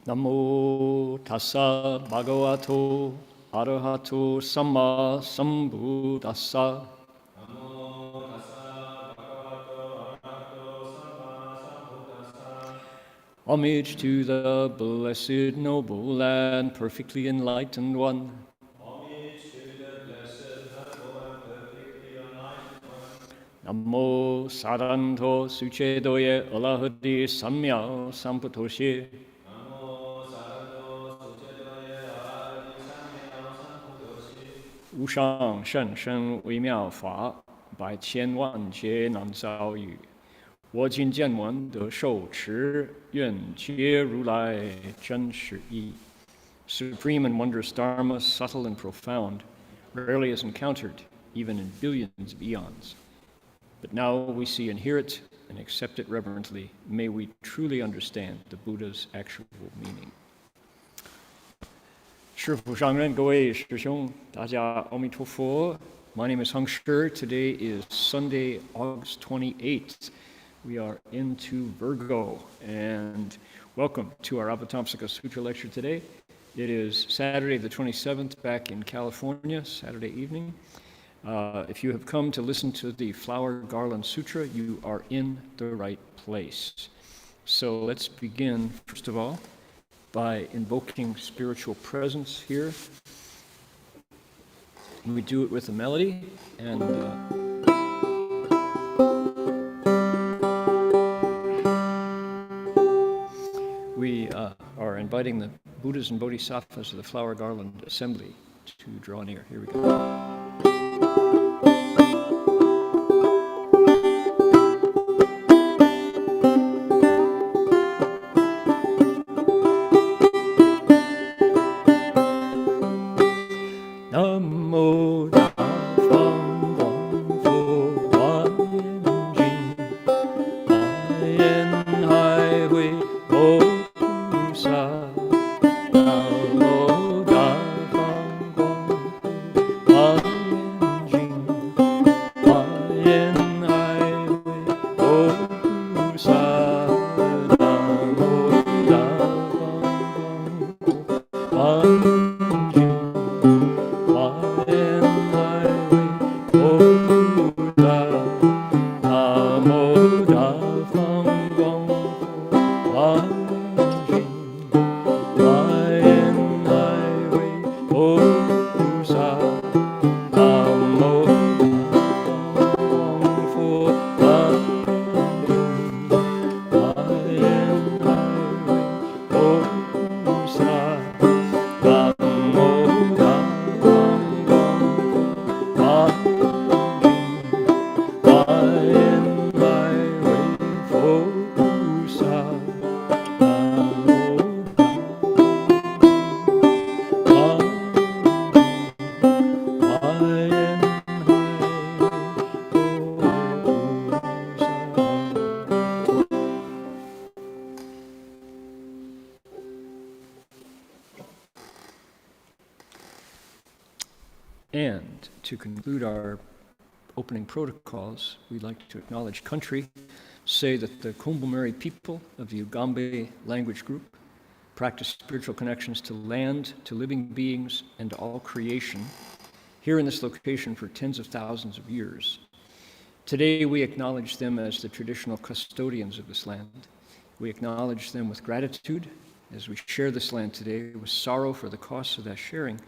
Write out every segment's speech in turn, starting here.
Namo tassa bhagavato arahato samma sambuddhassa. Namo tassa bhagavato arahato samma sambuddhassa. Homage to the blessed, noble, and perfectly enlightened one. Homage to the blessed, noble, and perfectly enlightened one. Namo saranto sucedoye alahadi samya samputoshi. Namo saranto sucedoye alahadi samya samputoshi. 无上甚深微妙法，百千万劫难遭遇。我今见闻得受持，愿解如来真实义。Supreme and wondrous Dharma, subtle and profound, rarely is encountered, even in billions of eons. But now we see and hear it and accept it reverently. May we truly understand the Buddha's actual meaning. 师父上人，各位师兄，大家阿弥陀佛。My name is Heng. Today is Sunday, August 28th. We are into Virgo, and welcome to our Avatamsaka Sutra lecture today. It is Saturday the 27th back in California, Saturday evening. If you have come to listen to the Flower Garland Sutra, you are in the right place. So let's begin, first of all, by invoking spiritual presence here. We do it with a melody, and we are inviting the Buddhas and Bodhisattvas of the Flower Garland Assembly to draw near. Here we go. And to conclude our opening protocols, we'd like to acknowledge country, say that the Kumbumeri people of the Ugambe language group practice spiritual connections to land, to living beings, and to all creation, here in this location for tens of thousands of years. Today we acknowledge them as the traditional custodians of this land. We acknowledge them with gratitude as we share this land today with sorrow for the costs of that sharing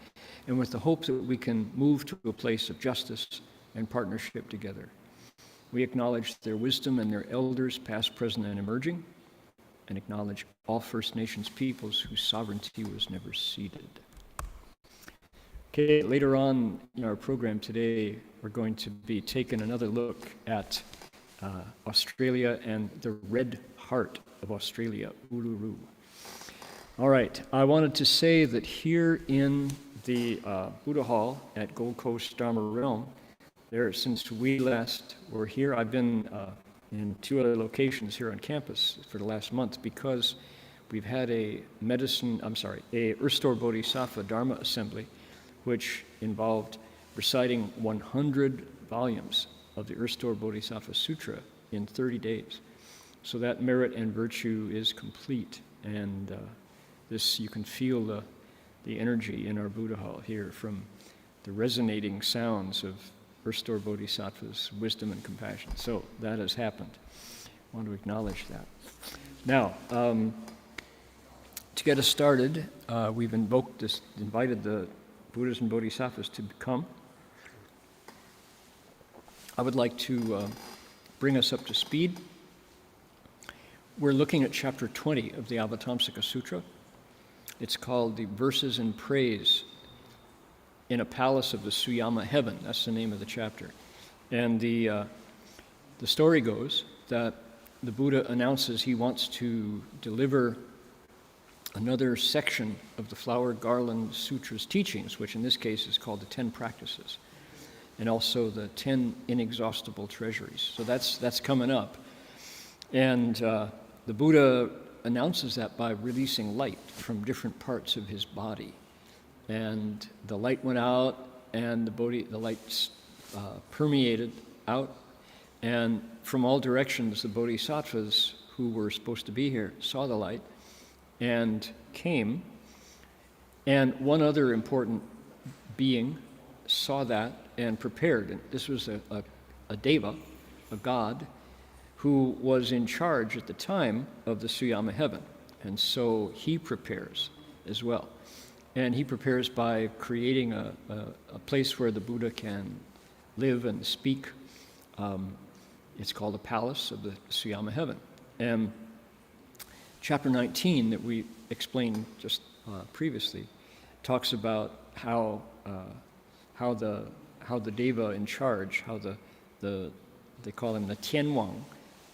and with the hope that we can move to a place of justice and partnership together. We acknowledge their wisdom and their elders, past, present, and emerging, and acknowledge all First Nations peoples whose sovereignty was never ceded. Okay, later on in our program today, we're going to be taking another look at Australia and the red heart of Australia, Uluru. All right, I wanted to say that here in the Buddha Hall at Gold Coast Dharma Realm, there, since we last were here, I've been in 2 other locations here on campus for the last month because we've had a Earth-Store Bodhisattva Dharma Assembly, which involved reciting 100 volumes of the Earth-Store Bodhisattva Sutra in 30 days. So that merit and virtue is complete, and you can feel the energy in our Buddha Hall here from the resonating sounds of Earth-Store Bodhisattva's wisdom and compassion. So that has happened. I want to acknowledge that. Now, to get us started, we've invited the Buddhas and Bodhisattvas to come. I would like to bring us up to speed. We're looking at chapter 20 of the Avatamsaka Sutra. It's called the Verses in Praise in a Palace of the Suyama Heaven. That's the name of the chapter. And the story goes that the Buddha announces he wants to deliver another section of the Flower Garland Sutra's teachings, which in this case is called the 10 Practices, and also the 10 Inexhaustible Treasuries. So that's coming up. And the Buddha announces that by releasing light from different parts of his body. And the light went out, and the light permeated out, and from all directions the bodhisattvas who were supposed to be here saw the light and came. And one other important being saw that and prepared. And this was a deva, a god, who was in charge at the time of the Suyama heaven. And so he prepares as well. And he prepares by creating a place where the Buddha can live and speak. It's called a palace of the Suyama heaven. And chapter 19 that we explained just previously talks about how the deva in charge, how they call him the Tianwang,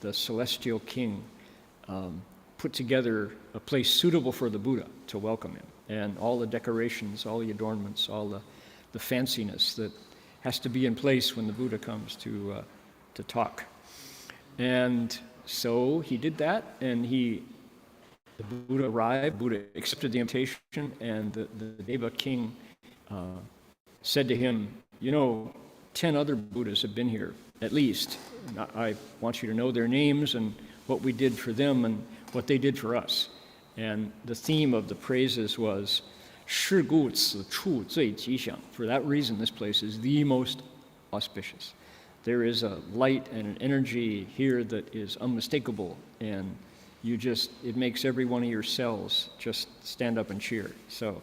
the celestial king, put together a place suitable for the Buddha to welcome him. And all the decorations, all the adornments, all the fanciness that has to be in place when the Buddha comes to talk. And so he did that, and the Buddha arrived, Buddha accepted the invitation, and the Deva king said to him, 10 other Buddhas have been here, at least. I want you to know their names and what we did for them and what they did for us. And the theme of the praises was, 是故此处最吉祥. For that reason, this place is the most auspicious. There is a light and an energy here that is unmistakable, and it makes every one of your cells just stand up and cheer. So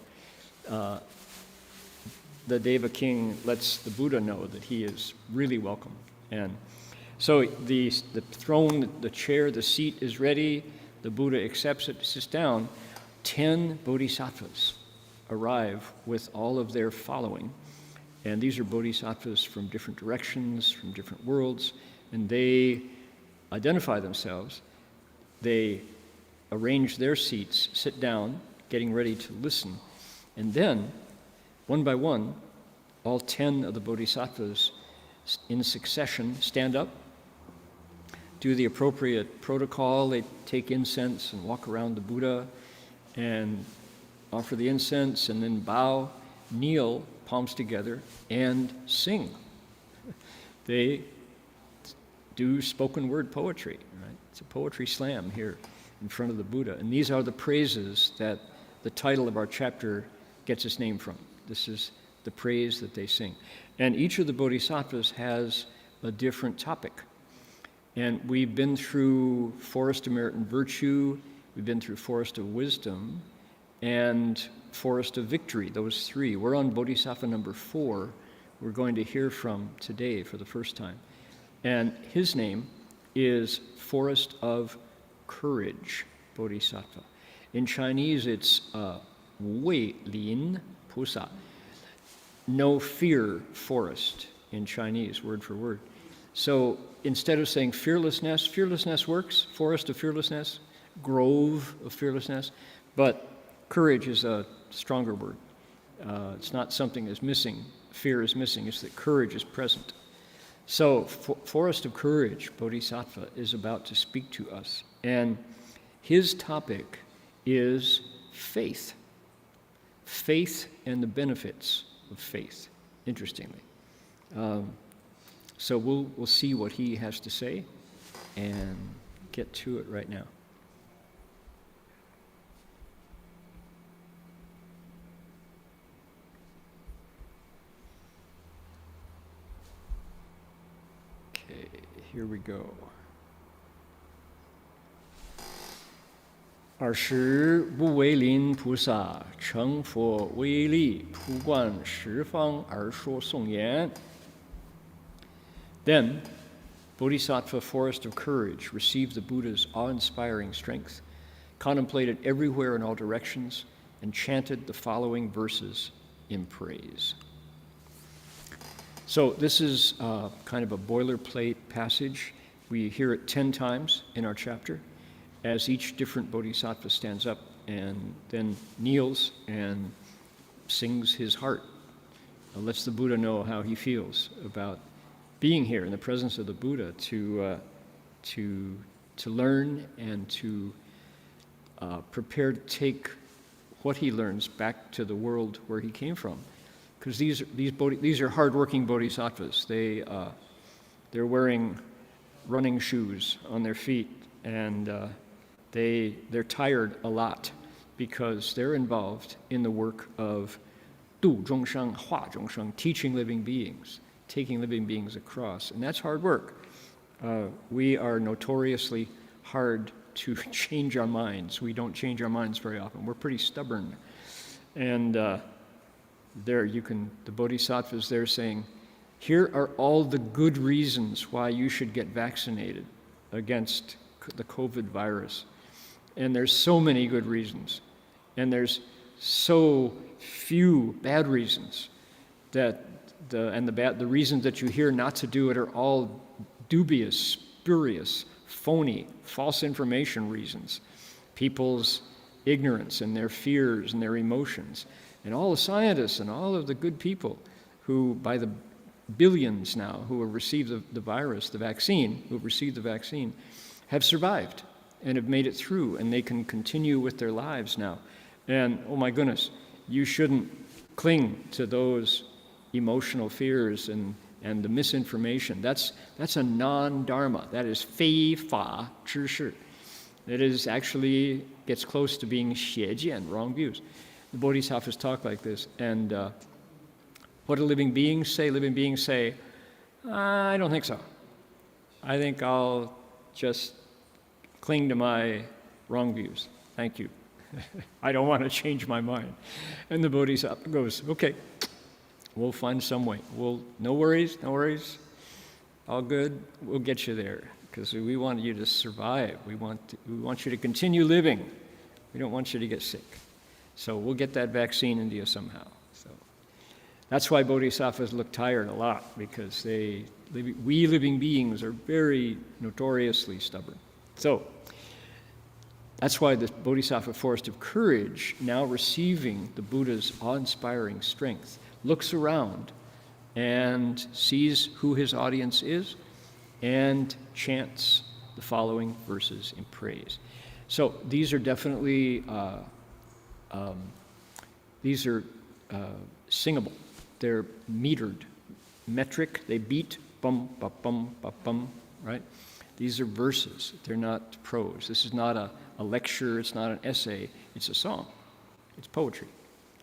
the Deva king lets the Buddha know that he is really welcome. And so the throne, the chair, the seat is ready. The Buddha accepts it, sits down. 10 bodhisattvas arrive with all of their following. And these are bodhisattvas from different directions, from different worlds, and they identify themselves. They arrange their seats, sit down, getting ready to listen. And then, one by one, all 10 of the bodhisattvas in succession stand up, do the appropriate protocol. They take incense and walk around the Buddha and offer the incense, and then bow, kneel, palms together, and sing. They do spoken word poetry, right? It's a poetry slam here in front of the Buddha. And these are the praises that the title of our chapter gets its name from. This is the praise that they sing. And each of the bodhisattvas has a different topic. And we've been through Forest of Merit and Virtue We've been through Forest of Wisdom and Forest of Victory, those three. We're on Bodhisattva number 4. We're going to hear from today for the first time. And his name is Forest of Courage, Bodhisattva. In Chinese, it's Wei Lin Pusa, no fear forest in Chinese, word for word. So instead of saying fearlessness, fearlessness works, forest of fearlessness, grove of fearlessness, but courage is a stronger word. It's not something that's missing, fear is missing, it's that courage is present. So Forest of Courage, Bodhisattva, is about to speak to us. And his topic is faith. Faith and the benefits of faith, interestingly. So we'll see what he has to say and get to it right now. Okay, here we go. 尔时不为林菩萨成佛威力，普观十方而说颂言。Then, Bodhisattva Forest of Courage received the Buddha's awe-inspiring strength, contemplated everywhere in all directions, and chanted the following verses in praise. So this is kind of a boilerplate passage. We hear it 10 times in our chapter, as each different bodhisattva stands up and then kneels and sings his heart, lets the Buddha know how he feels about being here in the presence of the Buddha to learn and to prepare to take what he learns back to the world where he came from. Because these are hardworking bodhisattvas. They're wearing running shoes on their feet, and they're tired a lot because they're involved in the work of 度众生, 化众生, teaching living beings, taking living beings across, and that's hard work. We are notoriously hard to change our minds. We don't change our minds very often. We're pretty stubborn. And the bodhisattvas there saying, here are all the good reasons why you should get vaccinated against the COVID virus. And there's so many good reasons. And there's so few bad reasons that the reasons that you hear not to do it are all dubious, spurious, phony, false information reasons. People's ignorance and their fears and their emotions. And all the scientists and all of the good people who, by the billions now, who have received the virus, the vaccine, who have received the vaccine, have survived and have made it through, and they can continue with their lives now. And, oh my goodness, you shouldn't cling to those emotional fears and the misinformation. That's a non-dharma. That is 非法知识. It is actually gets close to being 邪见, wrong views. The bodhisattvas talk like this, and what do living beings say? Living beings say, I don't think so. I think I'll just cling to my wrong views. Thank you. I don't want to change my mind. And the bodhisattva goes, okay, we'll find some way. No worries, all good, we'll get you there, because we want you to survive. We want you to continue living. We don't want you to get sick. So we'll get that vaccine into you somehow. So that's why bodhisattvas look tired a lot, because we living beings are very notoriously stubborn. So that's why the Bodhisattva Forest of Courage, now receiving the Buddha's awe-inspiring strength, looks around and sees who his audience is and chants the following verses in praise. So these are definitely singable. They're metered, metric. They beat bum ba bum ba bum. Right? These are verses. They're not prose. This is not a lecture. It's not an essay. It's a song. It's poetry.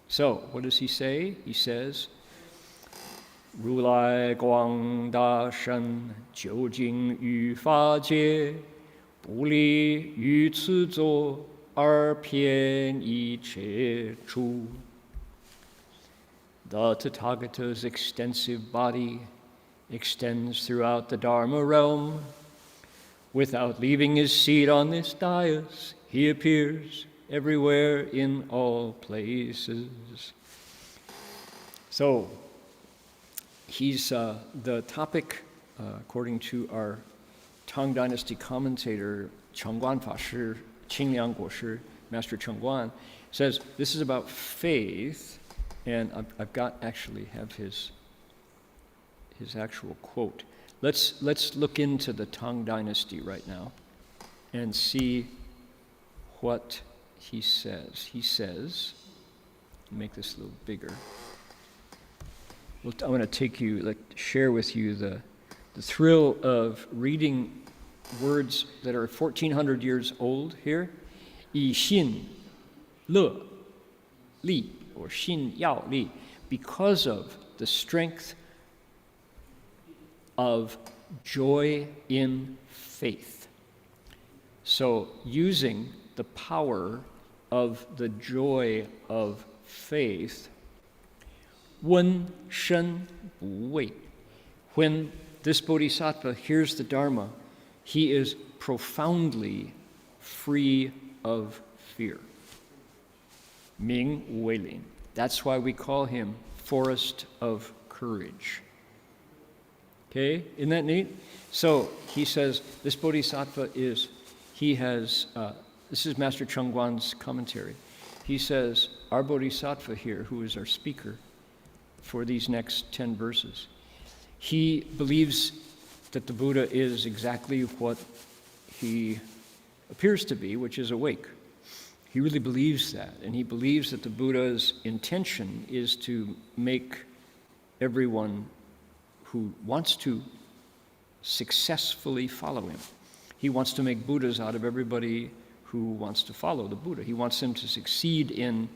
So what does he say? He says, 如来广大身，究竟于法界，不离于此座，二片一切处. The Tathagata's extensive body extends throughout the Dharma realm. Without leaving his seat on this dais, he appears everywhere in all places. So, he's the topic, according to our Tang Dynasty commentator, Chengguan Fashi, Qingliang Guoshi, Master Chengguan, says this is about faith, and I've got actually have his actual quote. Let's look into the Tang Dynasty right now and see what he says. He says, make this a little bigger. Well, I want to share with you the thrill of reading words that are 1,400 years old here. 以信乐力 or 信要力, because of the strength of joy in faith. So using the power of the joy of faith, 温身不畏. When this bodhisattva hears the Dharma, he is profoundly free of fear. 明无为林. That's why we call him Forest of Courage. Okay, isn't that neat? So he says this bodhisattva this is Master Chengguan's commentary. He says, our bodhisattva here, who is our speaker for these next 10 verses, he believes that the Buddha is exactly what he appears to be, which is awake. He really believes that, and he believes that the Buddha's intention is to make everyone who wants to successfully follow him. He wants to make Buddhas out of everybody who wants to follow the Buddha. He wants them to succeed in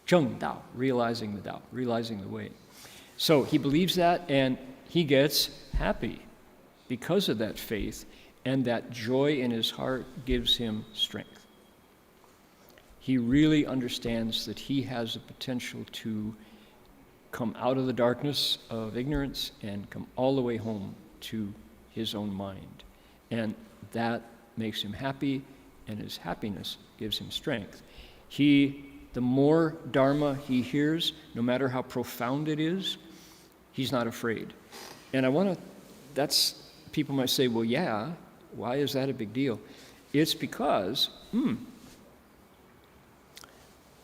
Zheng Dao, realizing the Dao, realizing the way. So he believes that, and he gets happy because of that faith, and that joy in his heart gives him strength. He really understands that he has the potential to come out of the darkness of ignorance and come all the way home to his own mind. And that makes him happy, and his happiness gives him strength. The more Dharma he hears, no matter how profound it is, he's not afraid. And people might say, well, yeah, why is that a big deal? It's because,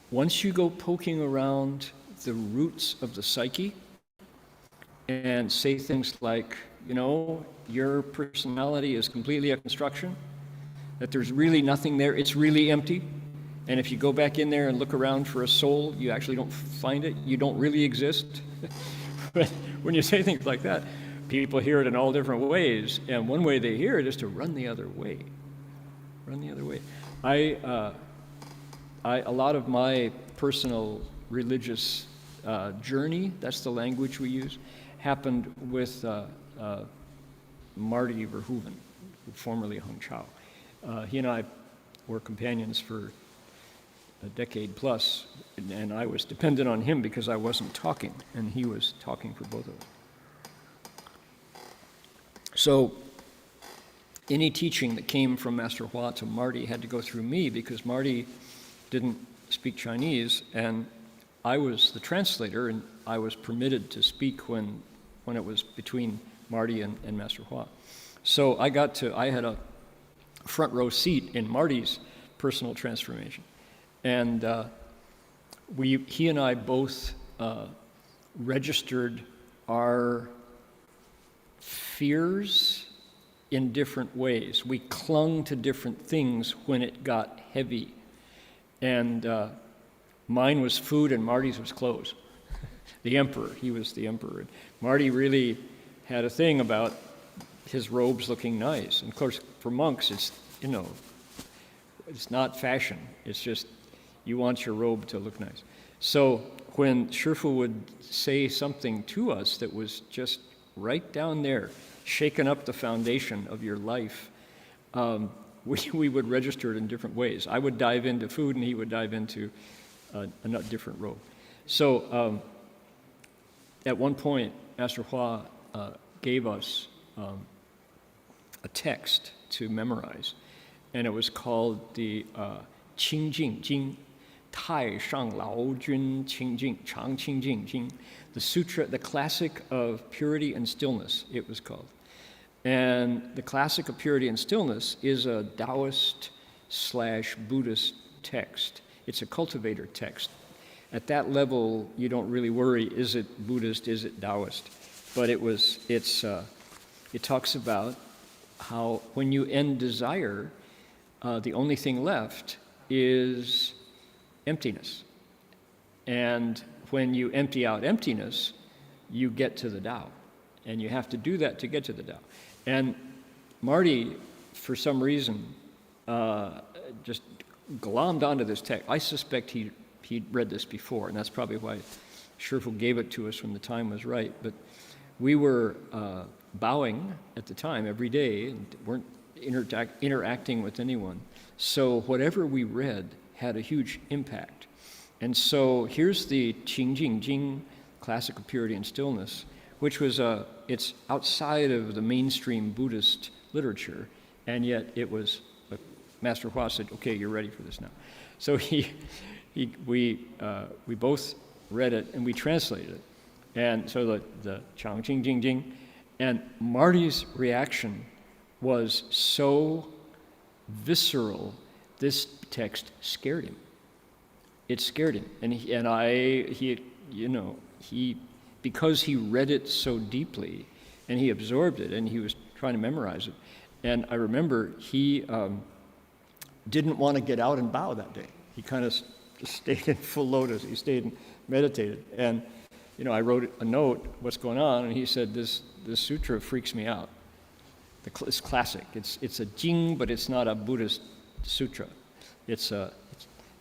once you go poking around the roots of the psyche and say things like, your personality is completely a construction, that there's really nothing there, it's really empty, and if you go back in there and look around for a soul, you actually don't find it, you don't really exist. But when you say things like that, people hear it in all different ways, and one way they hear it is to run the other way. Run the other way. A lot of my personal religious journey, that's the language we use, happened with Marty Verhoeven, formerly Heng Chao. He and I were companions for a decade plus, and I was dependent on him because I wasn't talking, and he was talking for both of us. So any teaching that came from Master Hua to Marty had to go through me because Marty didn't speak Chinese, and I was the translator, and I was permitted to speak when it was between Marty and Master Hua. So I had a front row seat in Marty's personal transformation. And he and I both registered our fears in different ways. We clung to different things when it got heavy. And mine was food and Marty's was clothes. The emperor, he was the emperor. And Marty really had a thing about his robes looking nice. And of course, for monks, it's not fashion. It's just you want your robe to look nice. So when Shifu would say something to us that was just right down there, shaking up the foundation of your life, we would register it in different ways. I would dive into food, and he would dive into a different robe. So at one point, Master Hua gave us a text to memorize, and it was called the Qing Jing Jing, Tai Shang Lao Jun Qing Jing, Chang Qing Jing Jing, the sutra, the classic of purity and stillness, it was called. And the classic of purity and stillness is a Taoist/Buddhist text. It's a cultivator text. At that level, you don't really worry, is it Buddhist, is it Taoist? But it talks about how when you end desire, the only thing left is emptiness. And when you empty out emptiness, you get to the Tao. And you have to do that to get to the Tao. And Marty, for some reason, just glommed onto this text. I suspect he'd read this before, and that's probably why Shifu gave it to us when the time was right. But we were bowing at the time every day and weren't interacting with anyone. So whatever we read had a huge impact. And so here's the Qing Jing Jing, Classic of Purity and Stillness, which was it's outside of the mainstream Buddhist literature, and yet it was, Master Hua said, okay, you're ready for this now. So we both read it and we translated it. And so the Chang Jing Jing Jing, and Marty's reaction was so visceral, this text scared him. It scared him. And because he read it so deeply and he absorbed it and he was trying to memorize it. And I remember he didn't want to get out and bow that day. He kind of just stayed in full lotus. He stayed and meditated. And, I wrote a note, what's going on? And he said, this sutra freaks me out. It's classic. It's a Jing, but it's not a Buddhist sutra. It's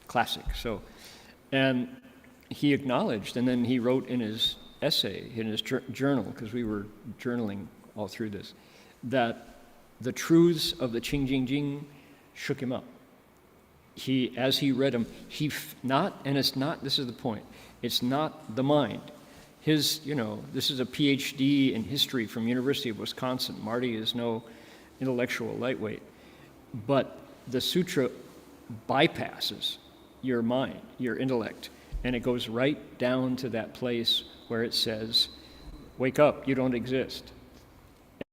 classic. So, and he acknowledged, and then he wrote in his essay, in his journal, because we were journaling all through this, that the truths of the Qing Jing Jing shook him up. As he read them, this is the point, it's not the mind. This is a PhD in history from University of Wisconsin. Marty is no intellectual lightweight. But the sutra bypasses your mind, your intellect, and it goes right down to that place where it says, wake up, you don't exist.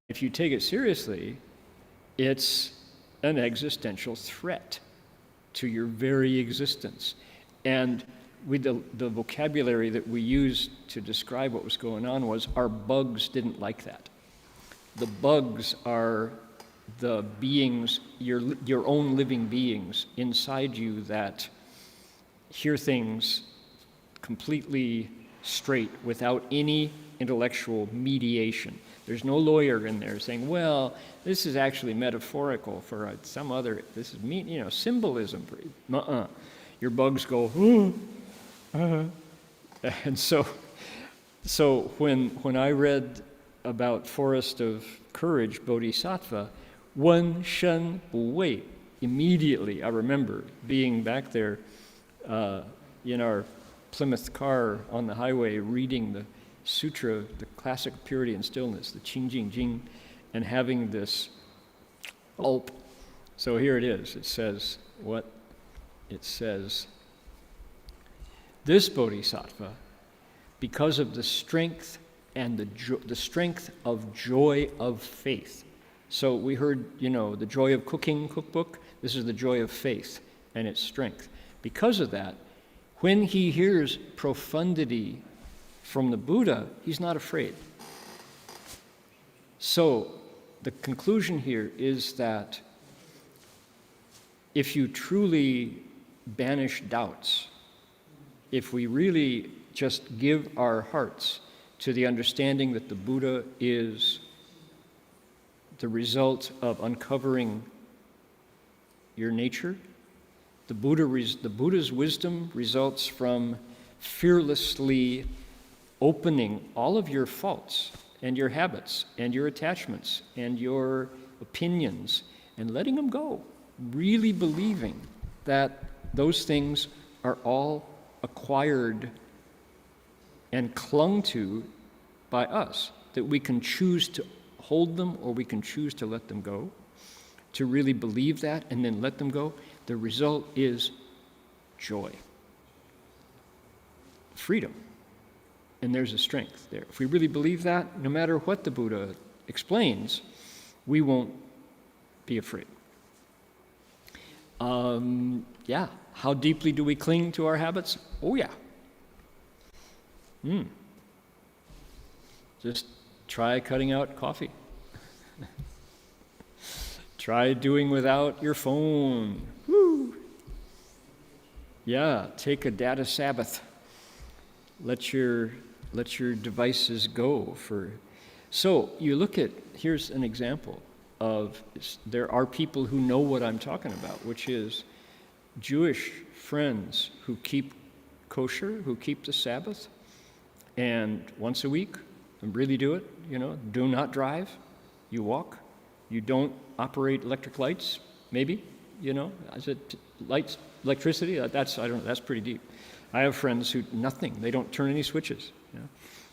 If you take it seriously, it's an existential threat to your very existence. And with the vocabulary that we used to describe what was going on was, our bugs didn't like that. The bugs are the beings, your own living beings inside you that hear things completely straight without any intellectual mediation. There's no lawyer in there saying, well, this is actually metaphorical for some other, this is symbolism. Your bugs go, and so when I read about Forest of Courage, Bodhisattva, Wen Shen Bu Wei, immediately I remember being back there in our Plymouth car on the highway reading the sutra, the classic purity and stillness, the Qing Jing Jing, and having this gulp. So here it is. It says what? It says, this bodhisattva, because of the strength and the strength of joy of faith. So we heard, the joy of cooking cookbook. This is the joy of faith and its strength. Because of that, when he hears profundity from the Buddha, he's not afraid. So the conclusion here is that if you truly banish doubts, if we really just give our hearts to the understanding that the Buddha is the result of uncovering your nature, the Buddha's wisdom results from fearlessly opening all of your faults and your habits and your attachments and your opinions and letting them go really believing that those things are all acquired and clung to by us, that we can choose to hold them or we can choose to let them go, to really believe that and then let them go, the result is joy, freedom. And there's a strength there. If we really believe that, no matter what the Buddha explains, we won't be afraid. Yeah. How deeply do we cling to our habits? Oh, yeah. Just try cutting out coffee. Try doing without your phone. Woo! Yeah, take a data Sabbath. Let your devices go for. So you look at, here's an example of, there are people who know what I'm talking about, which is Jewish friends who keep kosher, who keep the Sabbath, and once a week, and really do it, do not drive, you walk, you don't operate electric lights, maybe, is it lights, electricity? That's, I don't know, that's pretty deep. I have friends who, nothing, they don't turn any switches.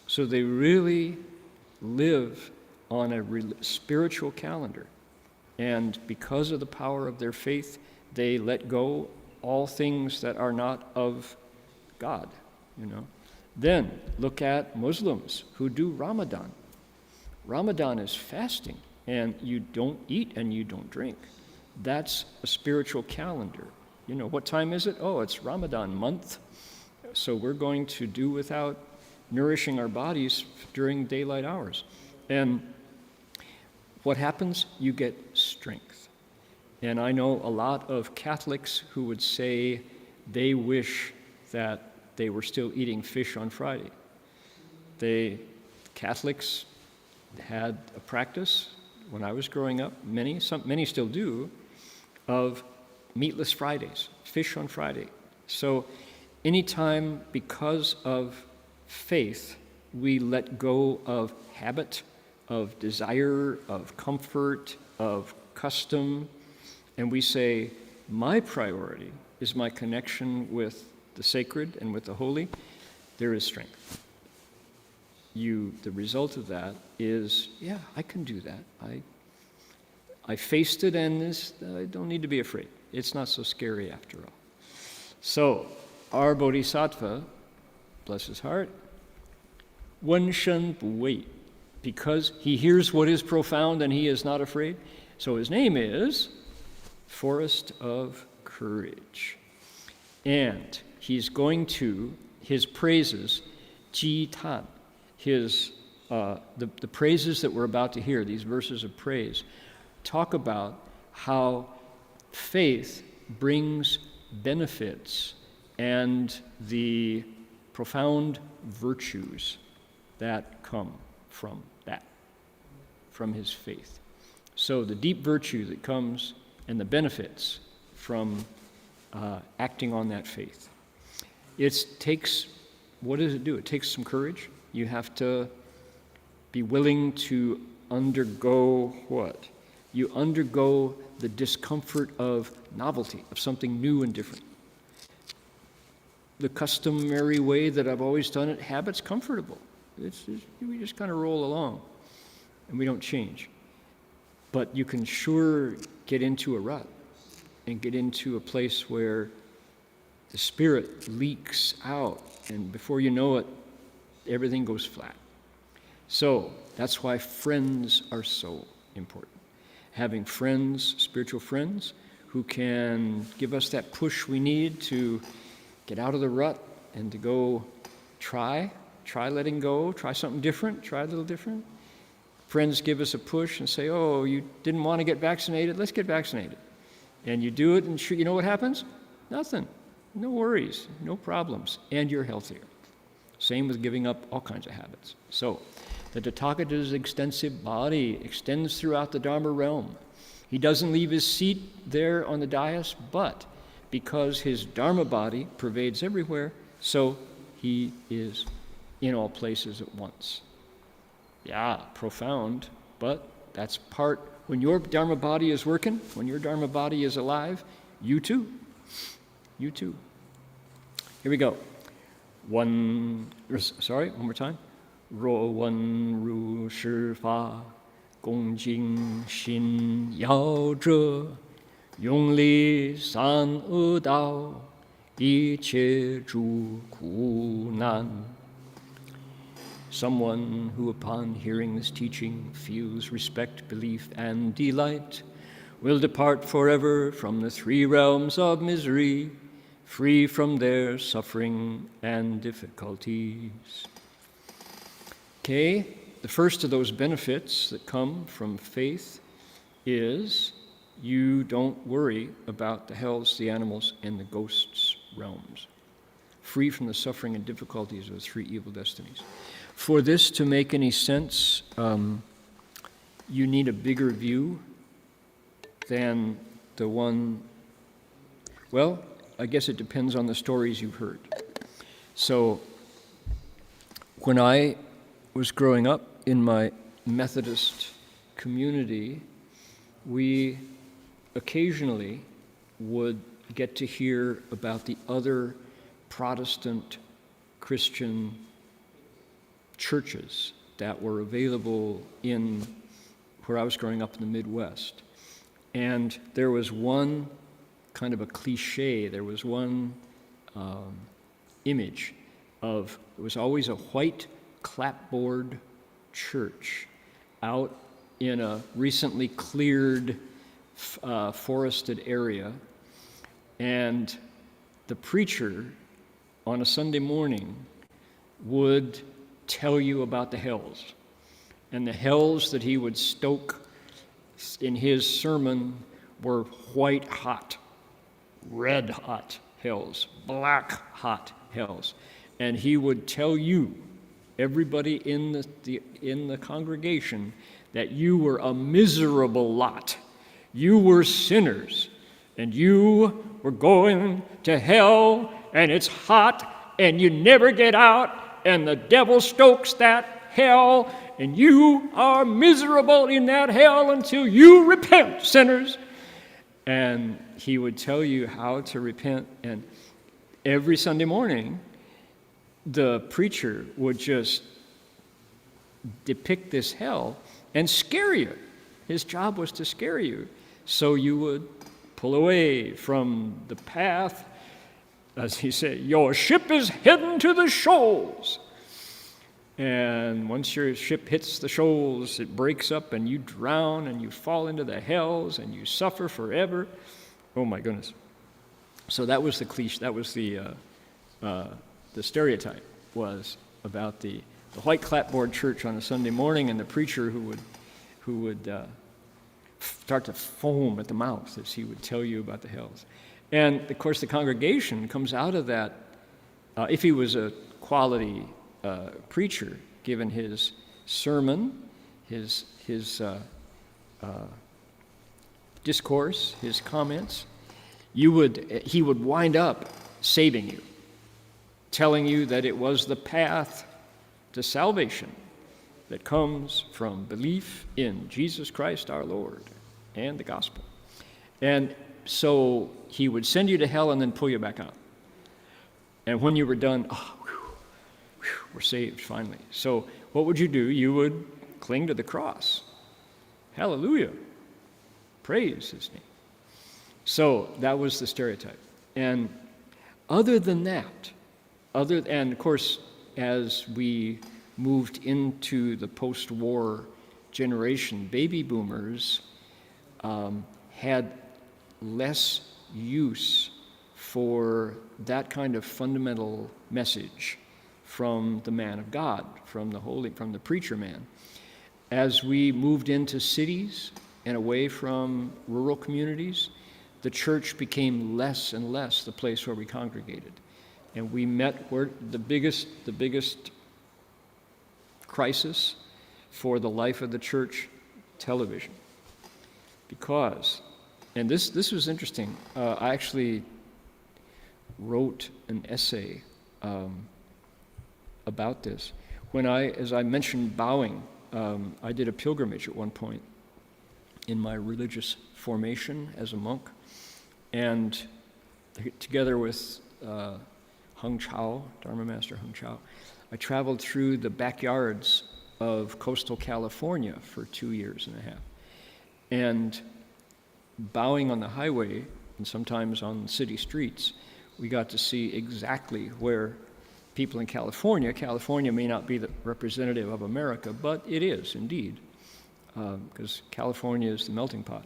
So they really live on a spiritual calendar. And because of the power of their faith, they let go all things that are not of God, Then look at Muslims who do Ramadan. Ramadan is fasting, and you don't eat and you don't drink. That's a spiritual calendar. What time is it? Oh, it's Ramadan month. So we're going to do without nourishing our bodies during daylight hours. And what happens? You get strength. And I know a lot of Catholics who would say they wish that they were still eating fish on Friday. Catholics had a practice when I was growing up, many still do, of meatless Fridays, fish on Friday. So anytime, because of faith, we let go of habit, of desire, of comfort, of custom, and we say, my priority is my connection with the sacred and with the holy, there is strength. The result of that is, yeah, I can do that. I faced it, and I don't need to be afraid. It's not so scary after all. So, our Bodhisattva, bless his heart, 闻声不畏, because he hears what is profound and he is not afraid. So his name is Forest of Courage. And he's going to, his praises, Ji Tan, the praises that we're about to hear, these verses of praise, talk about how faith brings benefits and the profound virtues that come from that, from his faith. So the deep virtue that comes and the benefits from acting on that faith. It takes, what does it do? It takes some courage. You have to be willing to undergo what? You undergo the discomfort of novelty, of something new and different. The customary way that I've always done it, habit's comfortable. We just kind of roll along, and we don't change. But you can sure get into a rut and get into a place where the spirit leaks out, and before you know it, everything goes flat. So that's why friends are so important. Having friends, spiritual friends, who can give us that push we need to get out of the rut and to go try letting go, try something different, try a little different. Friends give us a push and say, oh, you didn't want to get vaccinated, let's get vaccinated. And you do it, and you know what happens? Nothing. No worries, no problems, and you're healthier. Same with giving up all kinds of habits. So, the Tathagata's extensive body extends throughout the Dharma realm. He doesn't leave his seat there on the dais, but because his Dharma body pervades everywhere, so he is in all places at once. Yeah, profound, but that's part When your Dharma body is working, when your Dharma body is alive, you too. You too. Here we go. One more time. 若问如是法，恭敬心要者，永离三恶道，一切诸苦难。Someone who, upon hearing this teaching, feels respect, belief, and delight, will depart forever from the three realms of misery, free from their suffering and difficulties. Okay, the first of those benefits that come from faith is you don't worry about the hells, the animals, and the ghosts' realms. Free from the suffering and difficulties of the three evil destinies. For this to make any sense, you need a bigger view than the one, well, I guess it depends on the stories you've heard. So, when I was growing up in my Methodist community, we occasionally would get to hear about the other Protestant Christian churches that were available in where I was growing up in the Midwest. And there was one kind of a cliche, there was one image of, it was always a white clapboard church out in a recently cleared forested area, and the preacher on a Sunday morning would tell you about the hells. And the hells that he would stoke in his sermon were white hot, red hot hells, black hot hells. And he would tell you, everybody in the congregation, that you were a miserable lot. You were sinners, and you were going to hell, and it's hot, and you never get out, and the devil stokes that hell, and you are miserable in that hell until you repent, sinners. And he would tell you how to repent, and every Sunday morning, the preacher would just depict this hell and scare you. His job was to scare you. So you would pull away from the path. As he said, your ship is heading to the shoals. And once your ship hits the shoals, it breaks up and you drown and you fall into the hells and you suffer forever. Oh my goodness. So that was the cliche, that was the stereotype was about the white clapboard church on a Sunday morning and the preacher who would start to foam at the mouth as he would tell you about the hells. And, of course, the congregation comes out of that, if he was a quality preacher, given his sermon, his discourse, his comments, he would wind up saving you, telling you that it was the path to salvation that comes from belief in Jesus Christ our Lord and the gospel. And so he would send you to hell and then pull you back out. And when you were done, we're saved finally. So what would you do? You would cling to the cross. Hallelujah. Praise his name. So that was the stereotype. And other than that, and of course, as we moved into the post-war generation, baby boomers had less use for that kind of fundamental message from the man of God, from the preacher man. As we moved into cities and away from rural communities, the church became less and less the place where we congregated. And we met where the biggest crisis for the life of the church, television. Because, and this was interesting, I actually wrote an essay about this. As I mentioned bowing, I did a pilgrimage at one point in my religious formation as a monk. And together with Heng Chao, Dharma Master Heng Chao, I traveled through the backyards of coastal California for 2 years and a half. And bowing on the highway, and sometimes on city streets, we got to see exactly where people in California may not be the representative of America, but it is indeed, because California is the melting pot.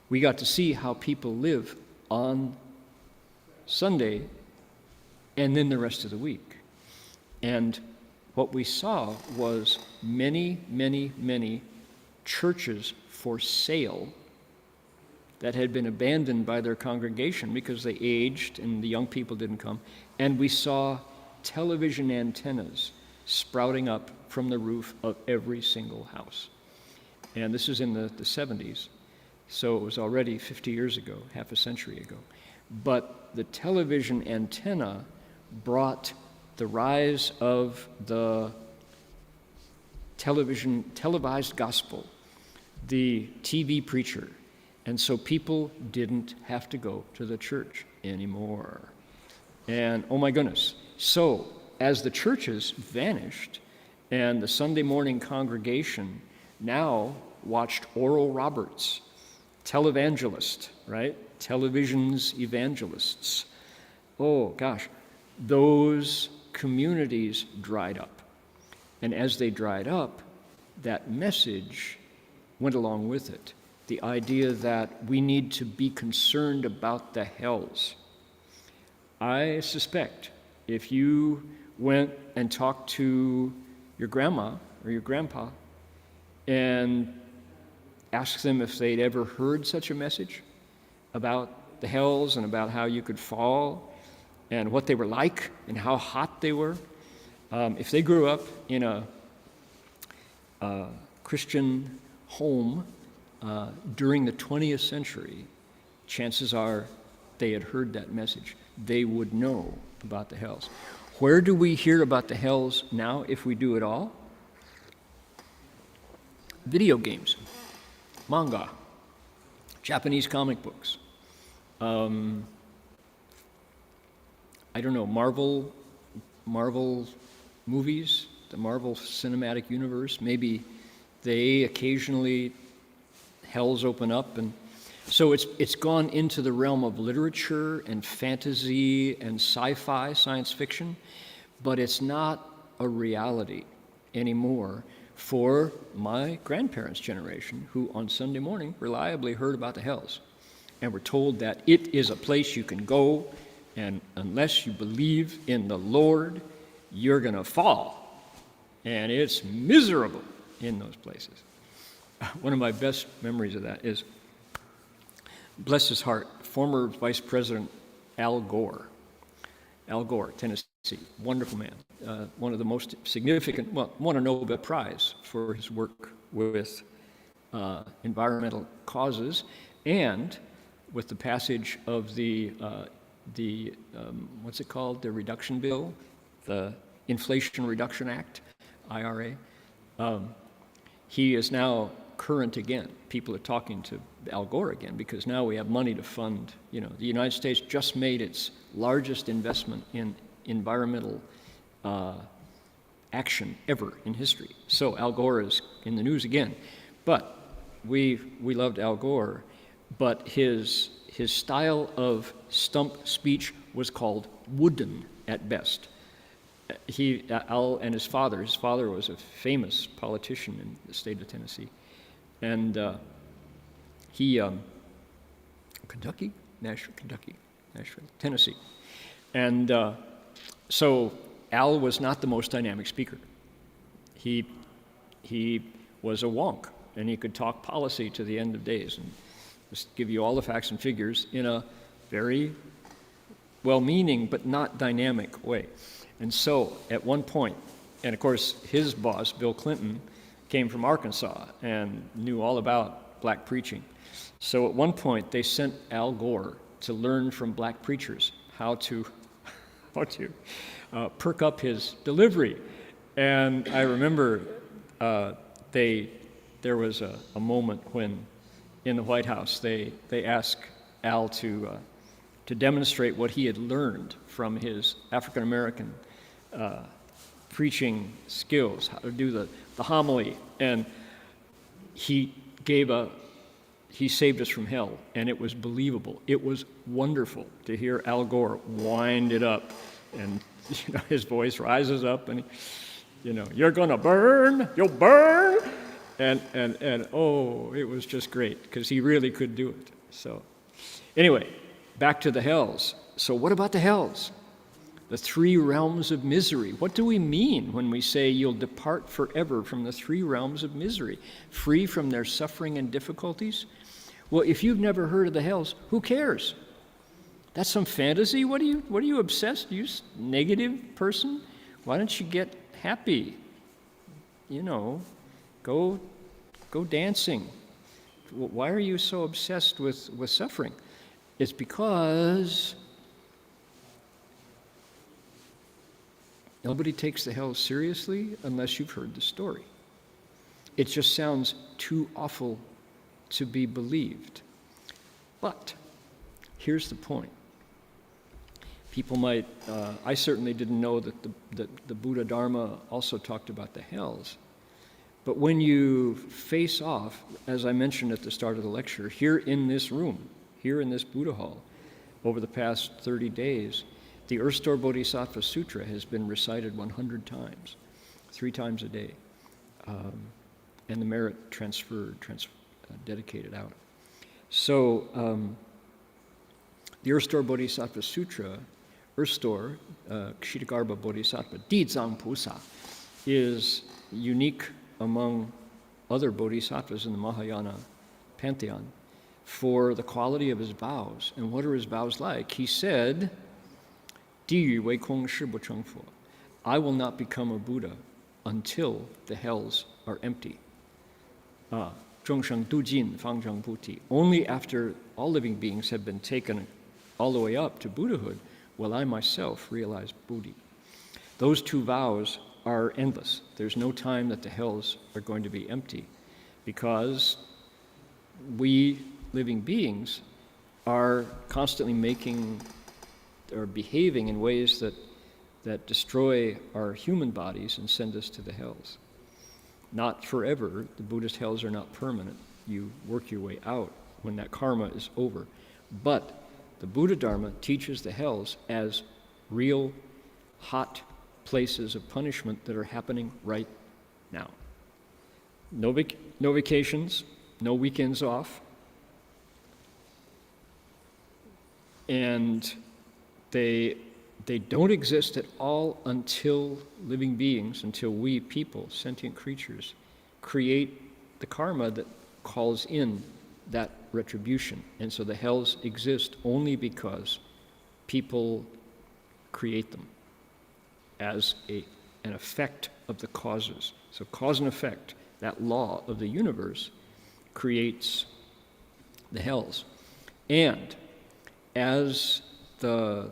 We got to see how people live on Sunday and then the rest of the week. And what we saw was many, many, many churches for sale that had been abandoned by their congregation because they aged and the young people didn't come. And we saw television antennas sprouting up from the roof of every single house. And this is in the 70s, so it was already 50 years ago, half a century ago. But the television antenna brought the rise of the televised gospel, the TV preacher, and so people didn't have to go to the church anymore. And oh my goodness, so as the churches vanished and the Sunday morning congregation now watched Oral Roberts, televangelist, right? Television's evangelists. Oh gosh, those communities dried up. And as they dried up, that message went along with it. The idea that we need to be concerned about the hells. I suspect if you went and talked to your grandma or your grandpa and asked them if they'd ever heard such a message about the hells and about how you could fall and what they were like and how hot they were, if they grew up in a Christian home during the 20th century, chances are they had heard that message. They would know about the hells. Where do we hear about the hells now, if we do at all? Video games, manga, Japanese comic books. I don't know, Marvel movies, the Marvel Cinematic Universe, maybe they occasionally, hells open up, and so it's gone into the realm of literature and fantasy and sci-fi, science fiction, but it's not a reality anymore for my grandparents' generation, who on Sunday morning reliably heard about the hells and were told that it is a place you can go, and unless you believe in the Lord, you're going to fall, and it's miserable in those places. One of my best memories of that is, bless his heart, former Vice President Al Gore, Tennessee, wonderful man, one of the most significant, won a Nobel Prize for his work with environmental causes, and with the passage of the what's it called, the reduction bill, the Inflation Reduction Act, IRA. He is now current again. People are talking to Al Gore again because now we have money to fund, the United States just made its largest investment in environmental action ever in history. So Al Gore is in the news again. But we loved Al Gore, but his style of speech was called wooden at best. Al and his father was a famous politician in the state of Tennessee, and Nashville, Tennessee, and so Al was not the most dynamic speaker. He was a wonk, and he could talk policy to the end of days and just give you all the facts and figures in a very well-meaning but not dynamic way. And so at one point, and of course his boss, Bill Clinton, came from Arkansas and knew all about black preaching. So at one point they sent Al Gore to learn from black preachers how to perk up his delivery. And I remember there was a moment when in the White House, they asked Al to demonstrate what he had learned from his African American preaching skills, how to do the homily, and he saved us from hell, and it was believable. It was wonderful to hear Al Gore wind it up, and his voice rises up, and you're gonna burn, you'll burn, and oh, it was just great because he really could do it. So, anyway, back to the hells. So, what about the hells? The three realms of misery. What do we mean when we say you'll depart forever from the three realms of misery, free from their suffering and difficulties? Well, if you've never heard of the hells, who cares? That's some fantasy. What are you obsessed? You negative person? Why don't you get happy? Go dancing. Why are you so obsessed with suffering? It's because nobody takes the hell seriously unless you've heard the story. It just sounds too awful to be believed. But here's the point. People might, I certainly didn't know that the Buddha Dharma also talked about the hells. But when you face off, as I mentioned at the start of the lecture, here in this room, here in this Buddha hall, over the past 30 days, the Earth Store Bodhisattva Sutra has been recited 100 times, 3 times a day, and the merit dedicated out. So the Earth Store Bodhisattva Sutra, Earth Store, Kshitigarbha Bodhisattva, Dizang Pusa, is unique among other bodhisattvas in the Mahayana pantheon for the quality of his vows. And what are his vows like? He said, Di Wei Kong Shi Bu Cheng Fu, I will not become a Buddha until the hells are empty. Zhongsheng Du Jin Fang Zheng Buti. Only after all living beings have been taken all the way up to Buddhahood will I myself realize Buddhi. Those 2 vows are endless. There's no time that the hells are going to be empty because we living beings are constantly making or behaving in ways that destroy our human bodies and send us to the hells. Not forever. The Buddhist hells are not permanent. You work your way out when that karma is over. But the Buddha Dharma teaches the hells as real, hot places of punishment that are happening right now. No vacations, no weekends off. And they don't exist at all until living beings, until we people, sentient creatures, create the karma that calls in that retribution. And so the hells exist only because people create them as an effect of the causes. So cause and effect, that law of the universe, creates the hells. And as the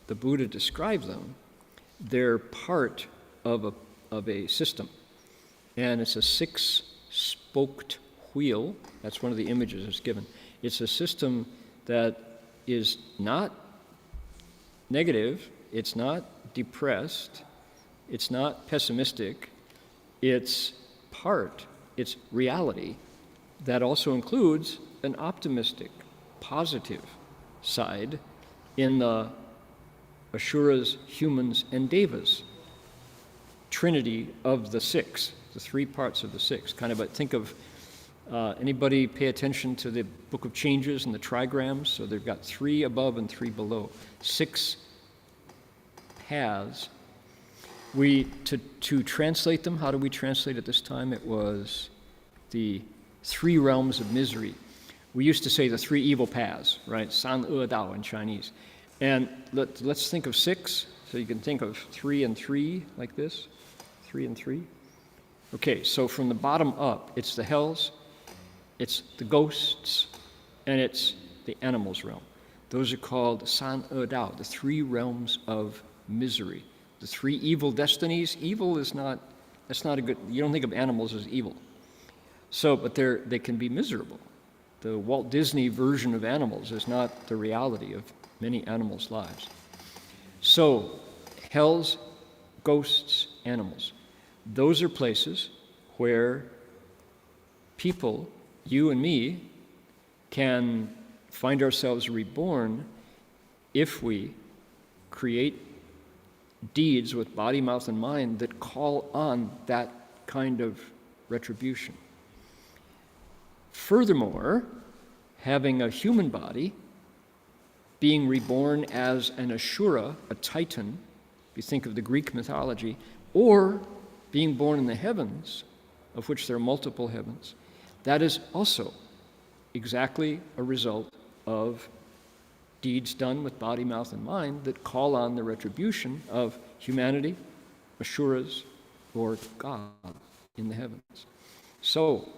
Buddha describes them, they're part of a system. And it's a 6-spoked wheel. That's one of the images that's given. It's a system that is not negative, it's not depressed, it's not pessimistic, it's reality that also includes an optimistic, positive side in the Asuras, humans, and Devas, trinity of the 6, the 3 parts of the 6. Kind of, think of, anybody pay attention to the Book of Changes and the trigrams? So they've got 3 above and 3 below. 6 paths. To translate them, how do we translate it this time? It was the 3 realms of misery. We used to say the 3 evil paths, right? San E Dao in Chinese. And let's think of 6. So you can think of 3 and 3 like this. 3 and 3. Okay, so from the bottom up, it's the hells, it's the ghosts, and it's the animals realm. Those are called San E Dao, the 3 realms of misery. The 3 evil destinies. Evil is that's not a good, you don't think of animals as evil. So, but they can be miserable. the Walt Disney version of animals is not the reality of many animals' lives. So, hells, ghosts, animals, those are places where people, you and me, can find ourselves reborn if we create deeds with body, mouth, and mind that call on that kind of retribution. Furthermore, having a human body, being reborn as an Ashura, a titan, if you think of the Greek mythology, or being born in the heavens, of which there are multiple heavens, that is also exactly a result of deeds done with body, mouth, and mind that call on the retribution of humanity, Asuras, or God in the heavens. So,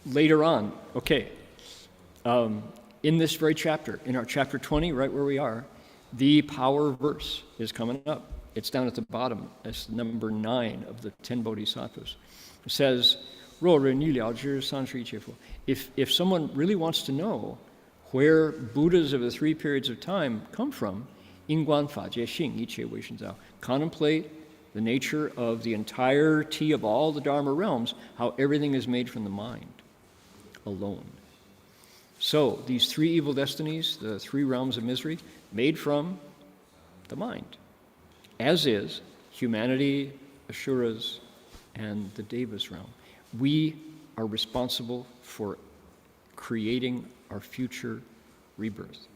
later on, in this very chapter, in our chapter 20, right where we are, the power verse is coming up. It's down at the bottom. It's number 9 of the 10 Bodhisattvas. It says, if someone really wants to know where Buddhas of the 3 periods of time come from, contemplate the nature of the entirety of all the Dharma realms, how everything is made from the mind alone. So, these 3 evil destinies, the 3 realms of misery, made from the mind, as is humanity, Asuras, and the Devas realm. We are responsible for creating our future rebirth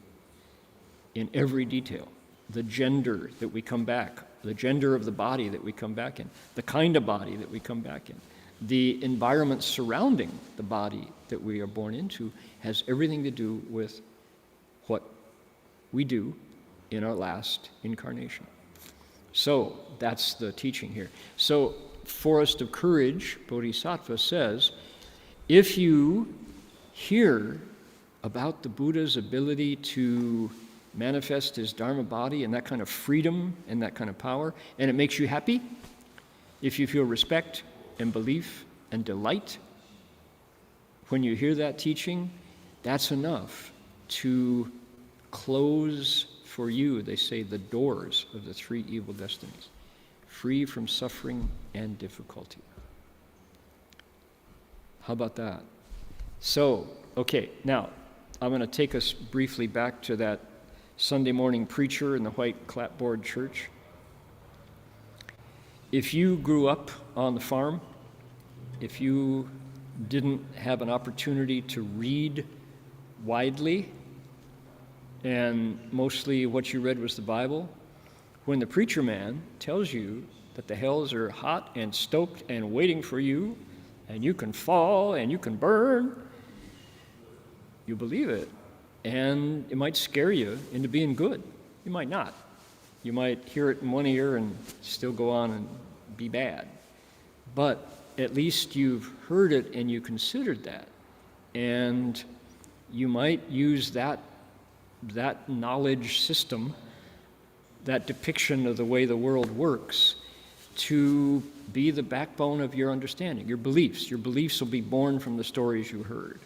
in every detail. The gender that we come back, the gender of the body that we come back in, the kind of body that we come back in, the environment surrounding the body that we are born into has everything to do with what we do in our last incarnation. So that's the teaching here. So Forest of Courage, Bodhisattva says, if you hear about the Buddha's ability to manifest his Dharma body and that kind of freedom and that kind of power, and it makes you happy, if you feel respect and belief and delight when you hear that teaching, that's enough to close for you, they say, the doors of the 3 evil destinies, free from suffering and difficulty. How about that? So, now I'm going to take us briefly back to that Sunday morning preacher in the white clapboard church. If you grew up on the farm, if you didn't have an opportunity to read widely, and mostly what you read was the Bible, when the preacher man tells you that the hells are hot and stoked and waiting for you, and you can fall and you can burn, you believe it. And it might scare you into being good. You might not. You might hear it in one ear and still go on and be bad. But at least you've heard it and you considered that. And you might use that knowledge system, that depiction of the way the world works, to be the backbone of your understanding, your beliefs. Your beliefs will be born from the stories you heard,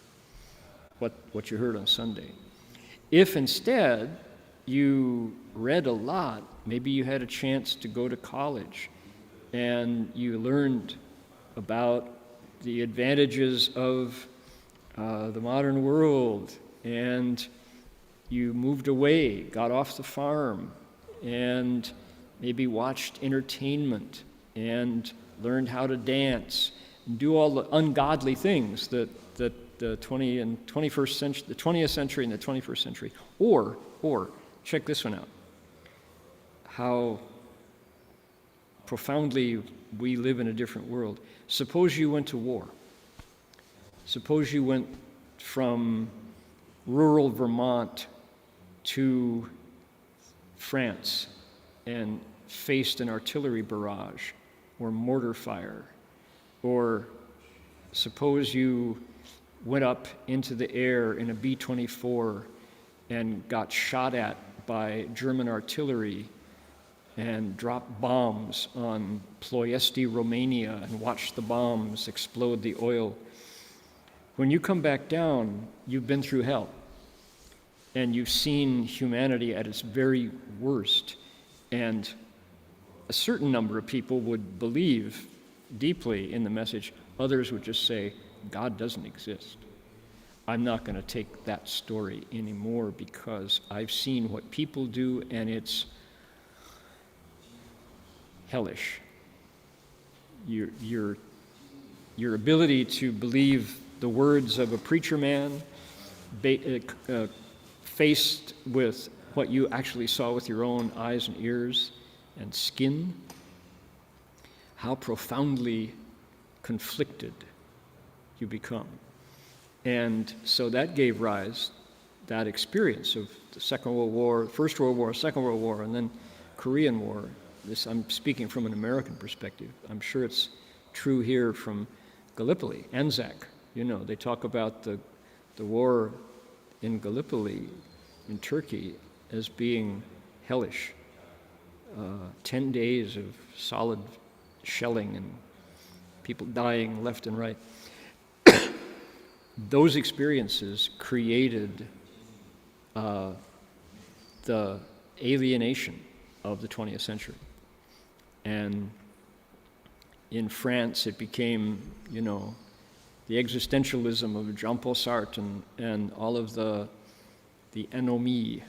what you heard on Sunday. If instead you read a lot, maybe you had a chance to go to college and you learned about the advantages of the modern world, and you moved away, got off the farm, and maybe watched entertainment and learned how to dance and do all the ungodly things that the 20th century and the 21st century. Or check this one out, how profoundly we live in a different world. Suppose you went to war. Suppose you went from rural Vermont to France and faced an artillery barrage or mortar fire. Or suppose you went up into the air in a B-24 and got shot at by German artillery and dropped bombs on Ploiesti, Romania, and watched the bombs explode the oil When you come back down, you've been through hell, and you've seen humanity at its very worst, and a certain number of people would believe deeply in the message. Others would just say, God doesn't exist. I'm not going to take that story anymore because I've seen what people do, and it's hellish. Your ability to believe the words of a preacher man faced with what you actually saw with your own eyes and ears and skin, how profoundly conflicted you become. And so that gave rise, that experience of the Second World War, First World War, Second World War, and then Korean War. This, I'm speaking from an American perspective. I'm sure it's true here from Gallipoli, Anzac. You know, they talk about the war in Gallipoli, in Turkey, as being hellish. 10 days of solid shelling and people dying left and right. Those experiences created the alienation of the 20th century. And in France, it became, you know, the existentialism of Jean-Paul Sartre and all of the anomie.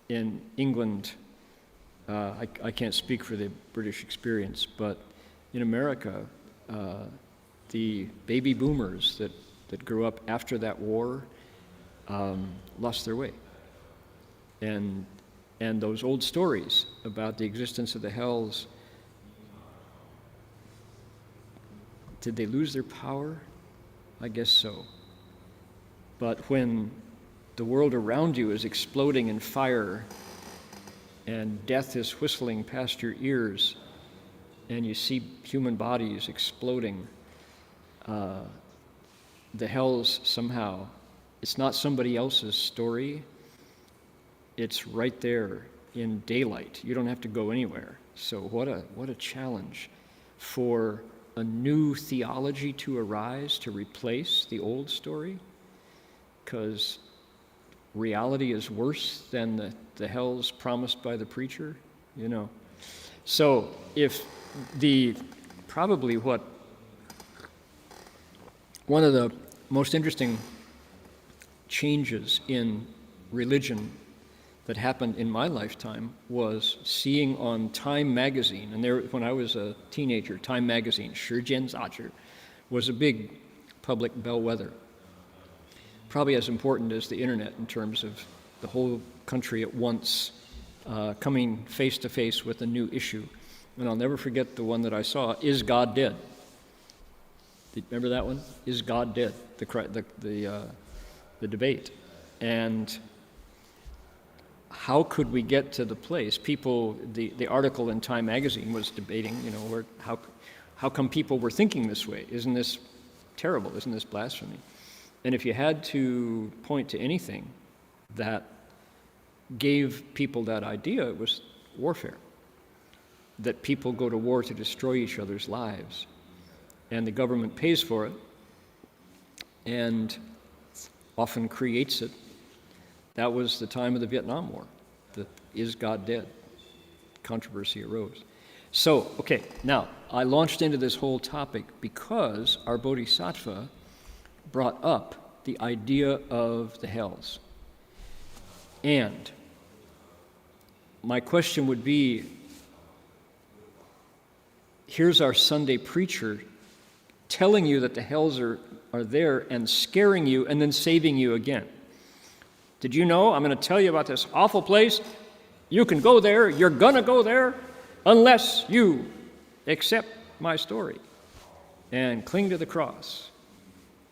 In England, I can't speak for the British experience, but in America, the baby boomers that grew up after that war lost their way. And those old stories about the existence of the hells, did they lose their power? I guess so. But when the world around you is exploding in fire and death is whistling past your ears and you see human bodies exploding, the hells somehow, it's not somebody else's story. It's right there in daylight. You don't have to go anywhere. So what a challenge for a new theology to arise to replace the old story, because reality is worse than the hells promised by the preacher, you know. So if one of the most interesting changes in religion that happened in my lifetime was seeing on Time magazine, and there, when I was a teenager, Time magazine, 时间杂志, was a big public bellwether, probably as important as the internet in terms of the whole country at once coming face to face with a new issue. And I'll never forget the one that I saw, Is God Dead? Remember that one? Is God Dead? The debate. And how could we get to the place? People, the article in Time magazine was debating, you know, how come people were thinking this way? Isn't this terrible? Isn't this blasphemy? And if you had to point to anything that gave people that idea, it was warfare. That people go to war to destroy each other's lives. And the government pays for it and often creates it. That was the time of the Vietnam War. The Is God Dead? Controversy arose. So, okay, now, I launched into this whole topic because our Bodhisattva brought up the idea of the hells. And my question would be, here's our Sunday preacher telling you that the hells are there and scaring you and then saving you again. Did you know? I'm going to tell you about this awful place. You can go there. You're going to go there unless you accept my story and cling to the cross.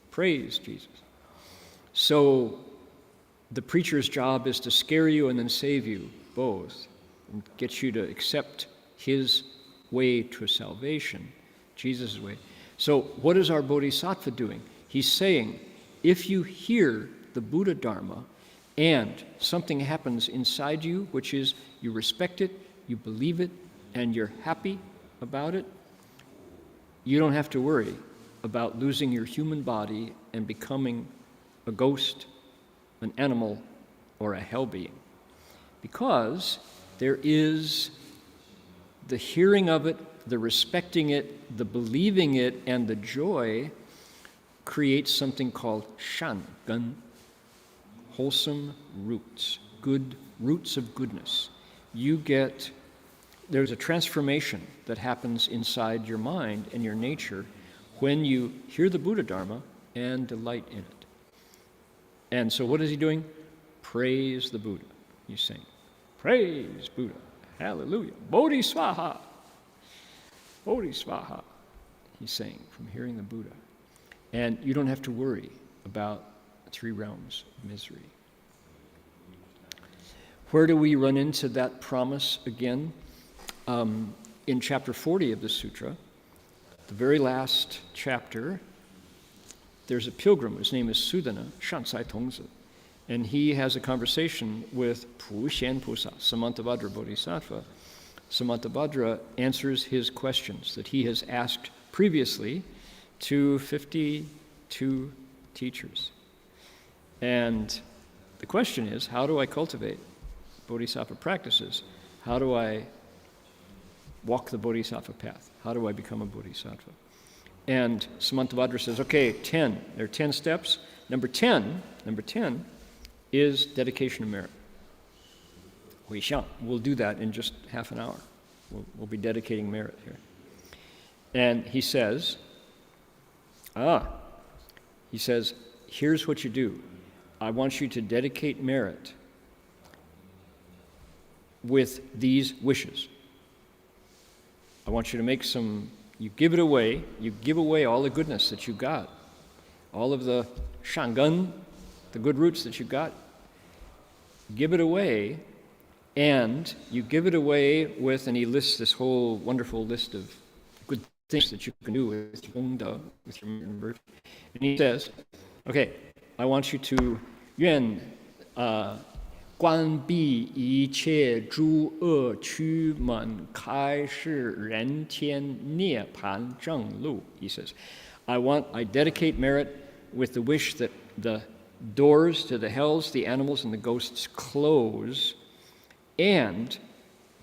Praise Jesus. So the preacher's job is to scare you and then save you both and get you to accept his way to salvation, Jesus' way. So what is our Bodhisattva doing? He's saying, if you hear the Buddha Dharma and something happens inside you, which is you respect it, you believe it, and you're happy about it, you don't have to worry about losing your human body and becoming a ghost, an animal, or a hell being. Because there is the hearing of it, the respecting it, the believing it, and the joy creates something called shan, gun, wholesome roots, good roots of goodness. There's a transformation that happens inside your mind and your nature when you hear the Buddha Dharma and delight in it. And so what is he doing? Praise the Buddha. He's saying, praise Buddha. Hallelujah. Bodhisvaha. Bodhisvaha. He's saying from hearing the Buddha. And you don't have to worry about 3 realms of misery. Where do we run into that promise again? In chapter 40 of the sutra, the very last chapter, there's a pilgrim. His name is Sudana, Shansai Tongzi. And he has a conversation with Pu Xian Pusa, Samantabhadra Bodhisattva. Samantabhadra answers his questions that he has asked previously to 52 teachers. And the question is, how do I cultivate bodhisattva practices? How do I walk the bodhisattva path? How do I become a bodhisattva? And Samantabhadra says, okay, 10. There are 10 steps. Number 10 is dedication of merit. We'll do that in just half an hour. We'll be dedicating merit here. And he says, here's what you do. I want you to dedicate merit with these wishes. I want you to make you give it away, you give away all the goodness that you got, all of the shangun, the good roots that you got, give it away, and you give it away with, and he lists this whole wonderful list of good things that you can do with your virtue. And he says, okay, I want you to 愿关闭一切诸恶驱门开示人天涅槃正路. He says, I dedicate merit with the wish that the doors to the hells, the animals, and the ghosts close, and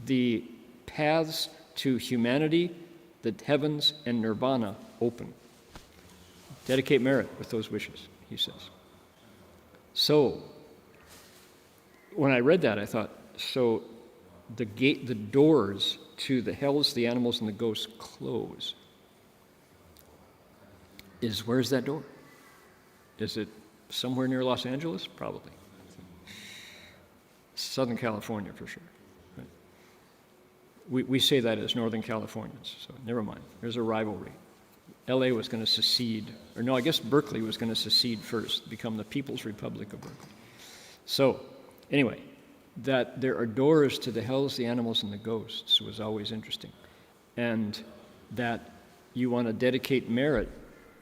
the paths to humanity, the heavens, and nirvana open. Dedicate merit with those wishes, he says. So, when I read that, I thought, so the doors to the hells, the animals, and the ghosts close. Where's that door? Is it somewhere near Los Angeles? Probably. Southern California, for sure. Right? We say that as Northern Californians, so never mind. There's a rivalry. LA was going to secede, or no, I guess Berkeley was going to secede first, become the People's Republic of Berkeley. So, anyway, that there are doors to the hells, the animals, and the ghosts was always interesting. And that you want to dedicate merit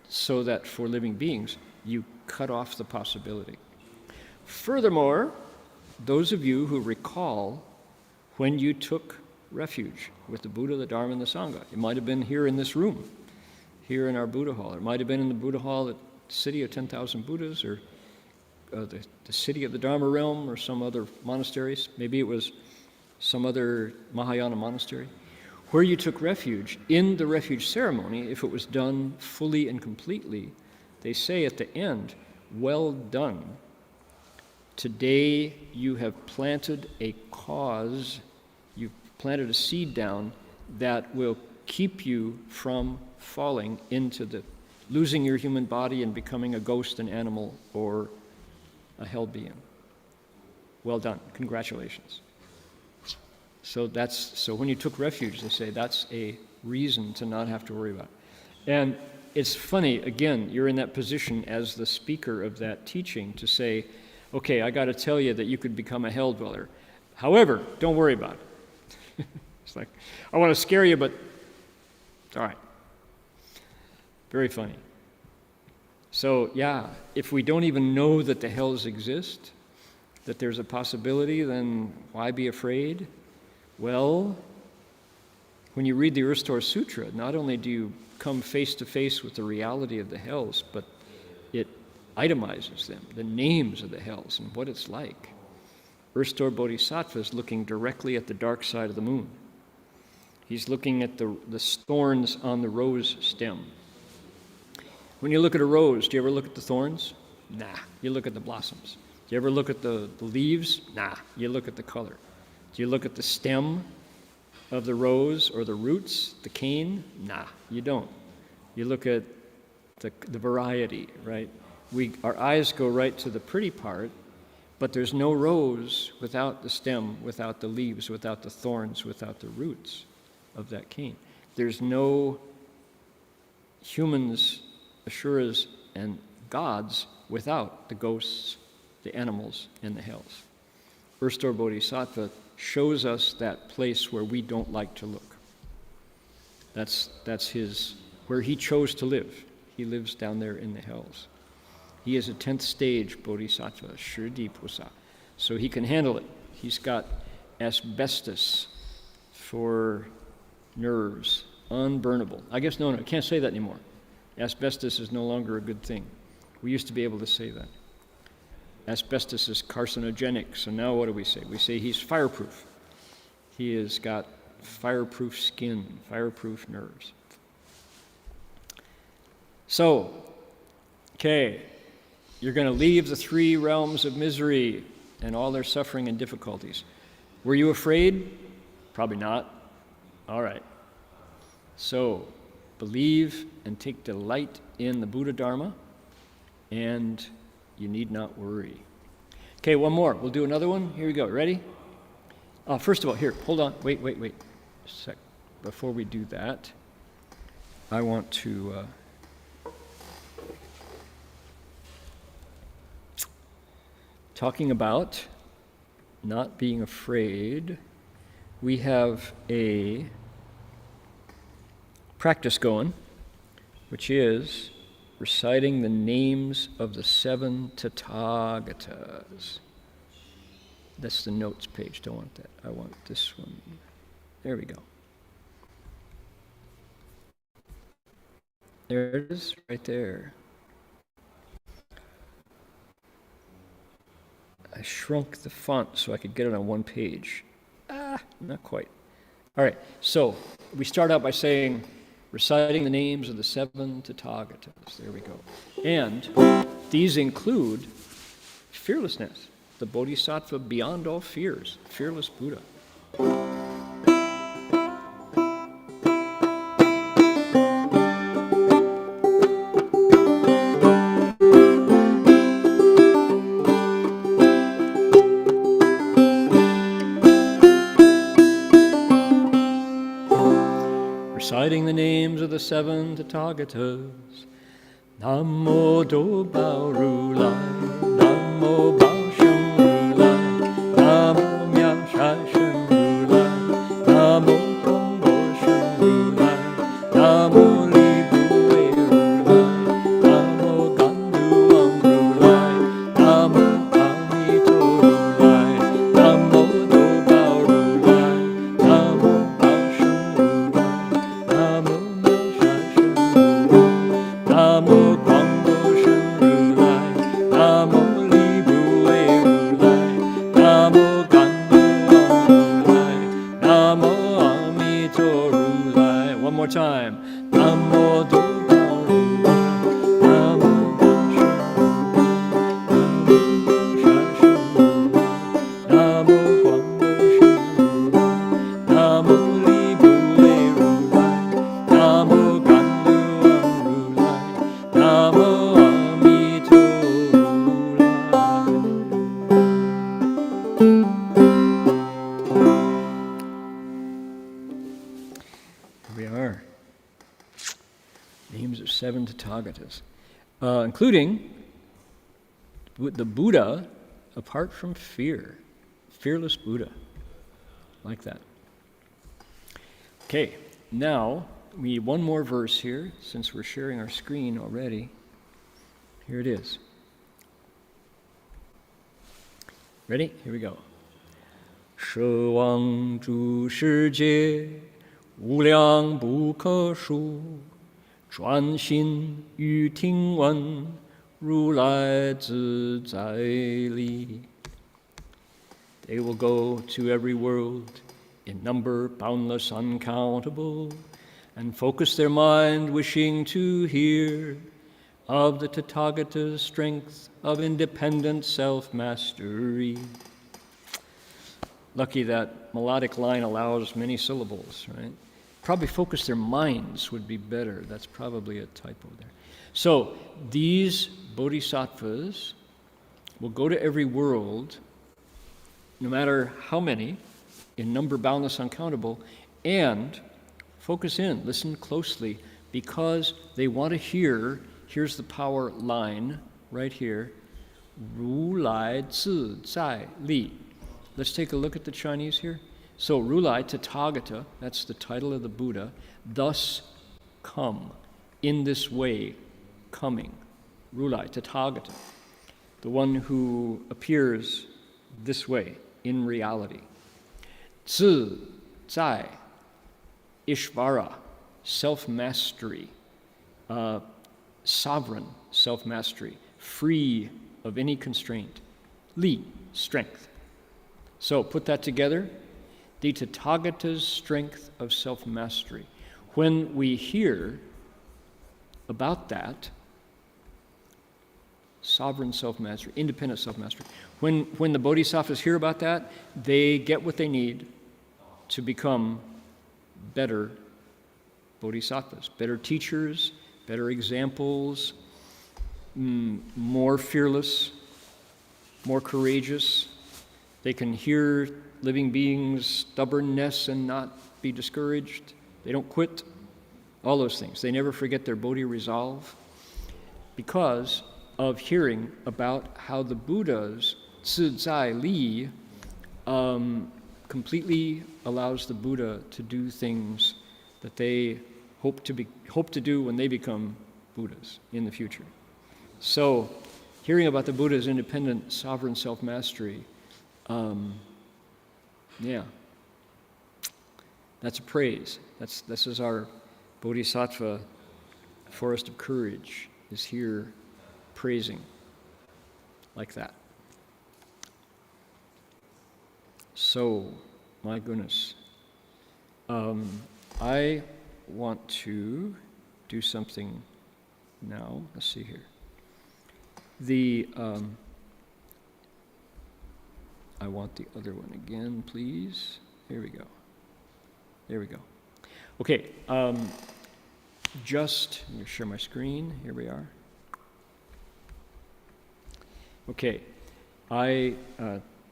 so that for living beings, you cut off the possibility. Furthermore, those of you who recall when you took refuge with the Buddha, the Dharma, and the Sangha, it might have been here in this room, here in our Buddha hall. It might have been in the Buddha hall at the City of 10,000 Buddhas, or the City of the Dharma realm, or some other monasteries. Maybe it was some other Mahayana monastery, where you took refuge. In the refuge ceremony, if it was done fully and completely, they say at the end, well done. Today you have planted a cause, you've planted a seed down that will keep you from falling into losing your human body and becoming a ghost, an animal, or a hell being. Well done. Congratulations. So when you took refuge, they say that's a reason to not have to worry about it. And it's funny, again, you're in that position as the speaker of that teaching to say, okay, I got to tell you that you could become a hell dweller. However, don't worry about it. It's like, I want to scare you, but it's all right. Very funny. So, yeah, if we don't even know that the hells exist, that there's a possibility, then why be afraid? Well, When you read the Earth-Store Sutra, not only do you come face to face with the reality of the hells, but it itemizes them, the names of the hells and what it's like. Earth-Store Bodhisattva is looking directly at the dark side of the moon. He's looking at the thorns on the rose stem. When you look at a rose, do you ever look at the thorns? Nah, you look at the blossoms. Do you ever look at the leaves? Nah, you look at the color. Do you look at the stem of the rose or the roots, the cane? Nah, you don't. You look at the variety, right? Our eyes go right to the pretty part, but there's no rose without the stem, without the leaves, without the thorns, without the roots of that cane. There's no humans, asuras, and gods without the ghosts, the animals, and the hells. Earth-Store Bodhisattva shows us that place where we don't like to look. That's where he chose to live. He lives down there in the hells. He is a 10th stage Bodhisattva, Shirdi Pusa, so he can handle it. He's got asbestos for nerves, unburnable. I guess, no, I can't say that anymore. Asbestos is no longer a good thing. We used to be able to say that. Asbestos is carcinogenic, so now what do we say? We say he's fireproof. He has got fireproof skin, fireproof nerves. So, okay, you're going to leave the 3 realms of misery and all their suffering and difficulties. Were you afraid? Probably not. All right. So, believe and take delight in the Buddha Dharma, and you need not worry. Okay, one more. We'll do another one. Here we go. Ready? First of all, here, hold on. Wait. A sec. Before we do that, I want to... talking about not being afraid, we have a practice going, which is reciting the names of the 7 Tathagatas. That's the notes page. Don't want that. I want this one. There we go. There it is, right there. I shrunk the font so I could get it on one page. Not quite. All right, so we start out by saying, reciting the names of the 7 Tathagatas. There we go. And these include fearlessness, the Bodhisattva beyond all fears, fearless Buddha. Reciting the names of the 7 Tathagatas. Namo Do Bao Rulai, Namo Bao Sheng Rulai, Namo Mya Shai Sheng Rulai, Namo Kongbo Sheng Rulai, Namo Li Bue Rulai, Namo Gandu Wang Rulai, Namo Amito Rulai, Namo Do Bao Rulai, Namo Bao Sheng Rulai, Namo Mya Shai Sheng Rulai, Namo time. Namo Do Bao Rulai, Namo Bao Sheng Rulai, Namo Guangbo Sheng Rulai, Namo Li Bue Rulai, Namo Gandu Wang Rulai, Namo Amito Rulai. Here we are. Names of 7 Tathagatas, including the Buddha apart from fear, fearless Buddha, like that. Okay, now we need one more verse here since we're sharing our screen already. Here it is. Ready? Here we go. 舍王诸世界无量不可数，专心于听闻，如来自在力。They will go to every world, in number boundless, uncountable, and focus their mind wishing to hear of the Tathagata's strength of independent self-mastery. Lucky that melodic line allows many syllables, right? Probably focus their minds would be better. That's probably a typo there. So these bodhisattvas will go to every world, no matter how many, in number boundless, uncountable, and focus in, listen closely, because they want to hear, here's the power line right here, 如来自在力. Let's take a look at the Chinese here. So, Rulai, Tathagata, that's the title of the Buddha, thus come, in this way, coming. Rulai, Tathagata, the one who appears this way, in reality. Zi, Zai, Ishvara, self-mastery, sovereign self-mastery, free of any constraint. Li, strength. So put that together, the Tathagata's strength of self-mastery. When we hear about that, sovereign self-mastery, independent self-mastery, when the bodhisattvas hear about that, they get what they need to become better bodhisattvas, better teachers, better examples, more fearless, more courageous. They can hear living beings' stubbornness and not be discouraged. They don't quit. All those things. They never forget their bodhi resolve because of hearing about how the Buddha's Zi Zai Li completely allows the Buddha to do things that they hope to do when they become Buddhas in the future. So, hearing about the Buddha's independent, sovereign self-mastery, that's a praise. This is our Bodhisattva forest of courage, is here praising like that. So, my goodness, I want to do something now. Let's see here. I want the other one again, please. Here we go. There we go. Okay, let me share my screen. Here we are. Okay,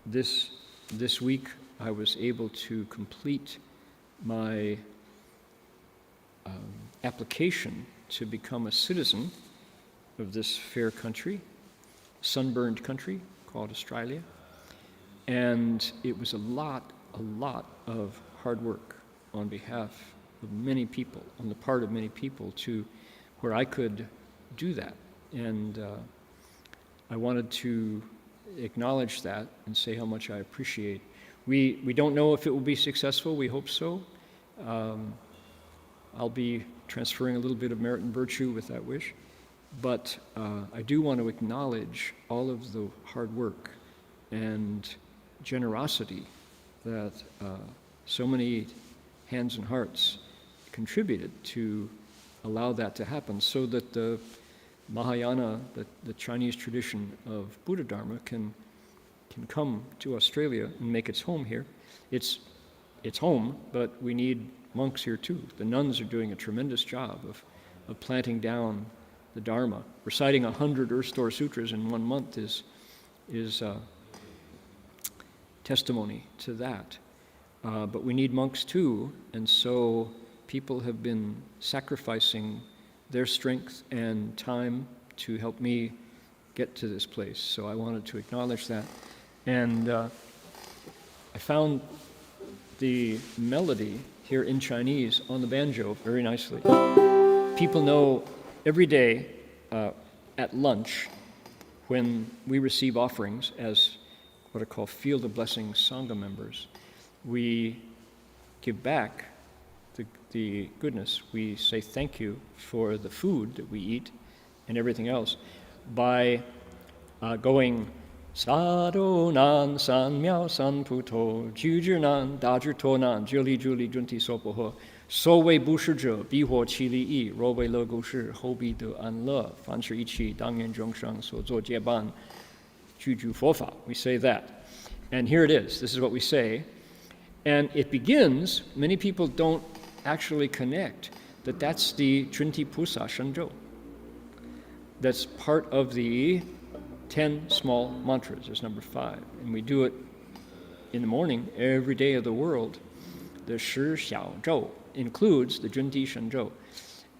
this week I was able to complete my application to become a citizen of this fair country, sunburned country called Australia. And it was a lot of hard work on behalf of many people, on the part of many people, to where I could do that. And I wanted to acknowledge that and say how much I appreciate. We don't know if it will be successful. We hope so. I'll be transferring a little bit of merit and virtue with that wish. But I do want to acknowledge all of the hard work and generosity that so many hands and hearts contributed to allow that to happen, so that the Mahayana, the Chinese tradition of Buddha Dharma, can come to Australia and make its home here. It's home, but we need monks here too. The nuns are doing a tremendous job of planting down the Dharma. Reciting 100 Earth Store Sutras in 1 month is testimony to that. But we need monks too, and so people have been sacrificing their strength and time to help me get to this place. So I wanted to acknowledge that. And I found the melody here in Chinese on the banjo very nicely. People know every day at lunch, when we receive offerings as what are called Field of Blessing Sangha members, we give back the goodness. We say thank you for the food that we eat and everything else by going Sado nan san miao san puto, jujir nan, dajir to nan, juli juli junti sopoho, so wei bu shi zhe, bi huo qi li yi, ro wei le gu shi, hou bi de an le, fan shi yi qi, dang yan zhong sheng, so zuo jie ban, ju ju fo fa. We say that. And here it is. This is what we say. And it begins, many people don't actually connect that that's the Chunti Pusa Shenzhou. That's part of the 10 small mantras. There's number 5. And we do it in the morning, every day of the world. The Shi Xiao Zhou includes the Junti Shenzhou.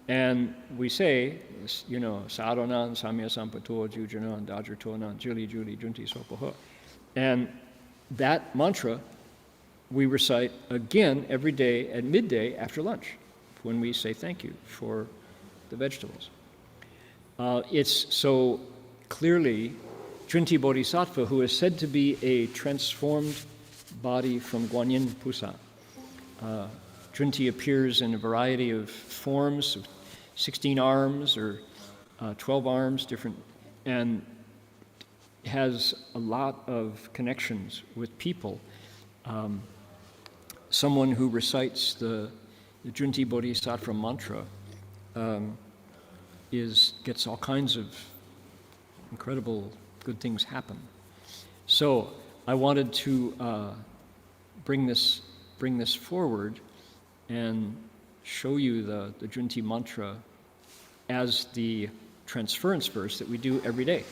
And we say, you know, Sadonan, Samya Sampato, Jujunan, Dajir Tonan, Juli Juli, Junti Sopoho. And that mantra we recite again every day at midday after lunch when we say thank you for the vegetables. It's so clearly Junti Bodhisattva, who is said to be a transformed body from Guanyin Pusa. Junti appears in a variety of forms, 16 arms or 12 arms, different, and has a lot of connections with people. Someone who recites the Junti Bodhisattva mantra gets all kinds of incredible good things happen. So I wanted to bring this forward and show you the Junti mantra as the transference verse that we do every day.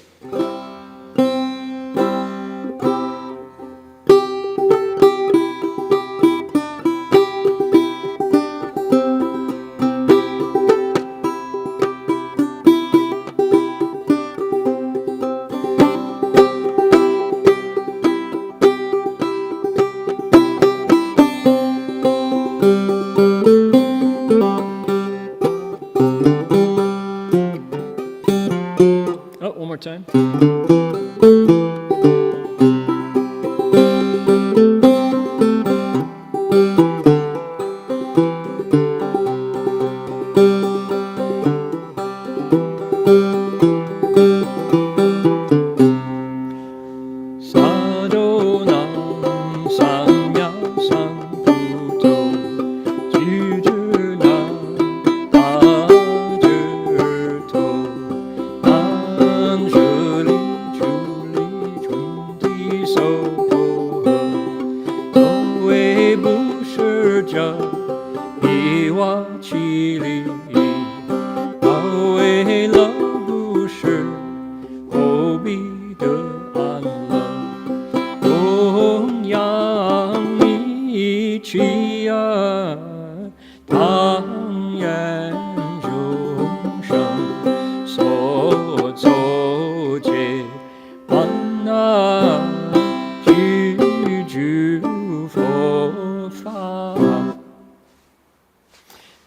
One more time.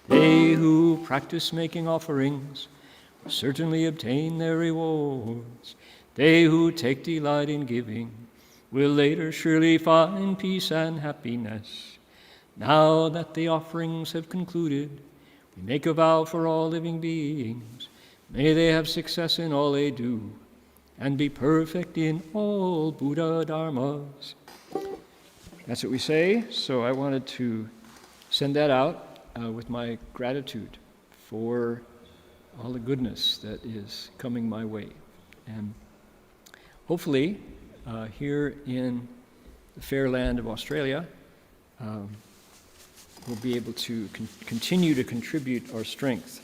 They who practice making offerings will certainly obtain their rewards. They who take delight in giving will later surely find peace and happiness. Now that the offerings have concluded, we make a vow for all living beings. May they have success in all they do and be perfect in all Buddha dharmas. That's what we say, so I wanted to send that out with my gratitude for all the goodness that is coming my way. And hopefully, here in the fair land of Australia, we'll be able to continue to contribute our strength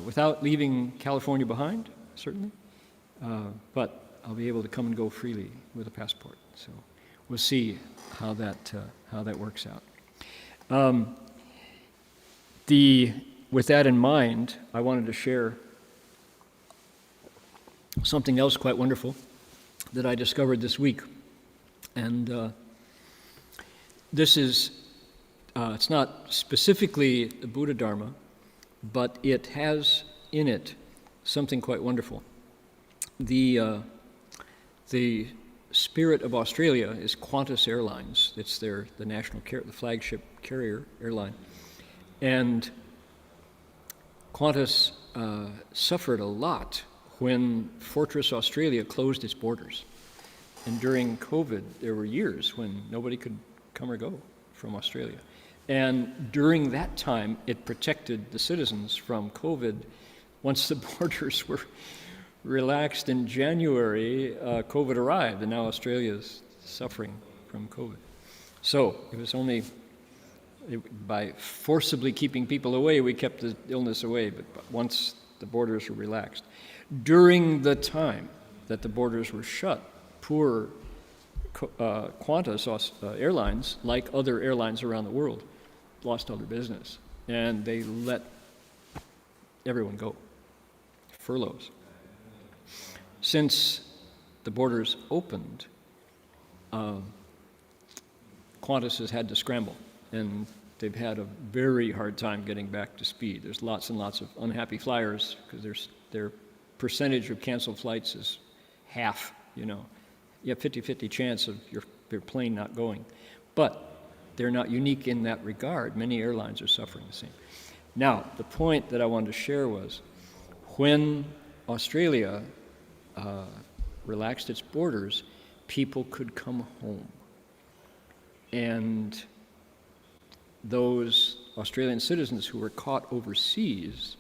without leaving California behind, certainly, but I'll be able to come and go freely with a passport. So we'll see how that works out. With that in mind, I wanted to share something else quite wonderful that I discovered this week. And this is, it's not specifically the Buddha Dharma, but it has in it something quite wonderful. The Spirit of Australia is Qantas Airlines. It's the the flagship carrier airline. And Qantas suffered a lot when Fortress Australia closed its borders. And during COVID, there were years when nobody could come or go from Australia. And during that time, it protected the citizens from COVID. Once the borders were relaxed in January, COVID arrived, and now Australia is suffering from COVID. So it was only by forcibly keeping people away, we kept the illness away, but once the borders were relaxed. During the time that the borders were shut, poor Qantas Airlines, like other airlines around the world, lost all their business, and they let everyone go, furloughs. Since the borders opened, Qantas has had to scramble, and they've had a very hard time getting back to speed. There's lots and lots of unhappy flyers because their percentage of canceled flights is half, you know. You have 50-50 chance of your plane not going. But they're not unique in that regard. Many airlines are suffering the same. Now, the point that I wanted to share was when Australia relaxed its borders, people could come home. And those Australian citizens who were caught overseas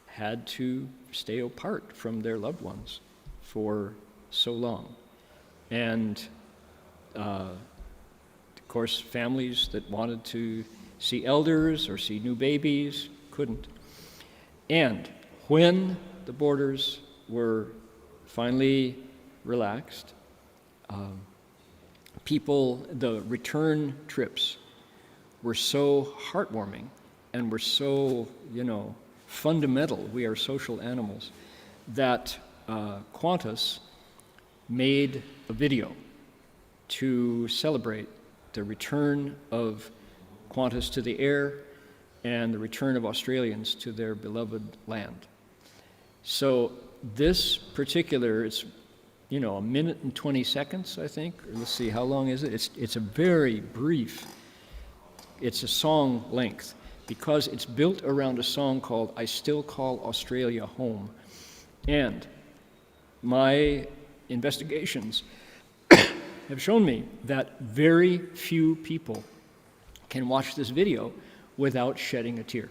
had to stay apart from their loved ones for so long. And of course, families that wanted to see elders or see new babies couldn't. And when the borders were finally relaxed, the return trips were so heartwarming and were so, fundamental. We are social animals that Qantas made a video to celebrate the return of Qantas to the air and the return of Australians to their beloved land. So this particular, it's a minute and 20 seconds, I think. Or let's see, how long is it? It's a very brief, it's a song length, because it's built around a song called I Still Call Australia Home. And my investigations have shown me that very few people can watch this video without shedding a tear.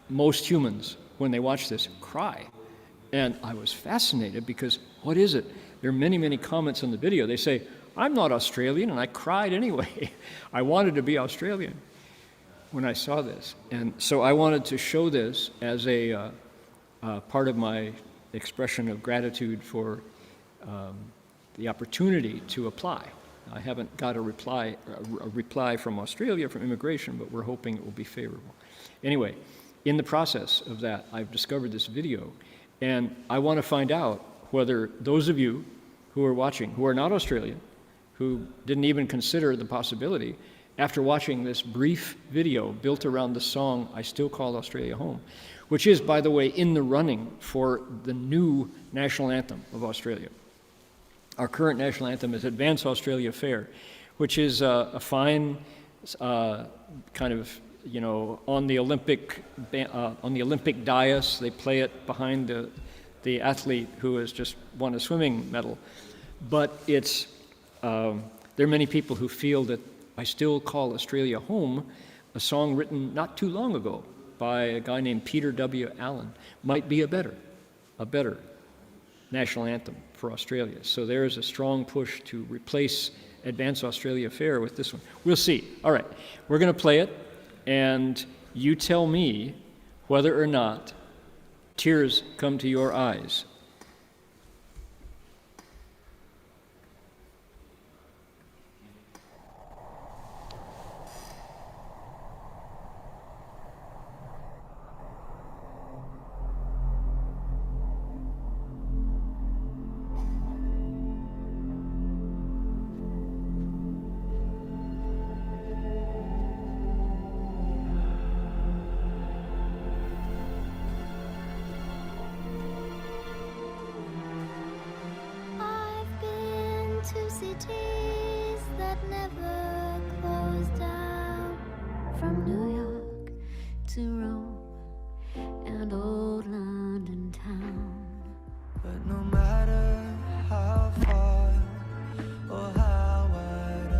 Most humans, when they watch this, cry. And I was fascinated because what is it? There are many, many comments on the video. They say, I'm not Australian, and I cried anyway. I wanted to be Australian when I saw this. And so I wanted to show this as a part of my expression of gratitude for the opportunity to apply. I haven't got a reply from Australia, from immigration, but we're hoping it will be favorable. Anyway, in the process of that, I've discovered this video, and I want to find out whether those of you who are watching, who are not Australian, who didn't even consider the possibility, after watching this brief video built around the song I Still Call Australia Home, which is, by the way, in the running for the new national anthem of Australia. Our current national anthem is Advance Australia Fair, which is a fine kind of, on the Olympic dais. They play it behind the athlete who has just won a swimming medal. But it's there are many people who feel that I Still Call Australia Home, a song written not too long ago by a guy named Peter W. Allen, might be a better national anthem for Australia. So there is a strong push to replace Advance Australia Fair with this one. We'll see. All right, we're going to play it, and you tell me whether or not tears come to your eyes. cities that never close down. From New York to Rome and old London town. But no matter how far or how wide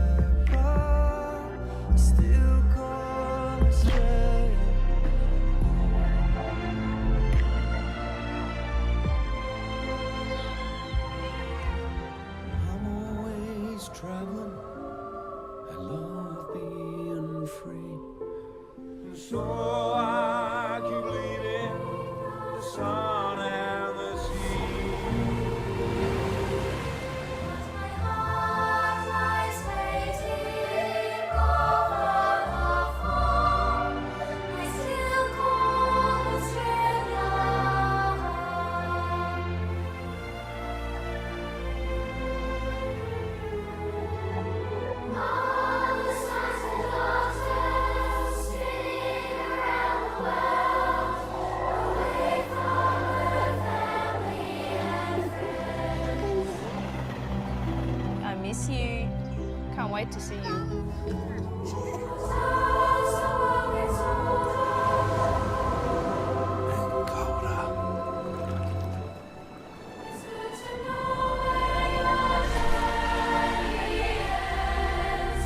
I roam, I still call Australia. I'm always traveling, I love being free. And so I keep leaving the sun and the sea. My heart lies waiting over the phone. I still call Australia home. All the sons and daughters spinning around the world, away from their family and friends. I miss you. Can't wait to see you. And colder. It's good to know where your journey ends.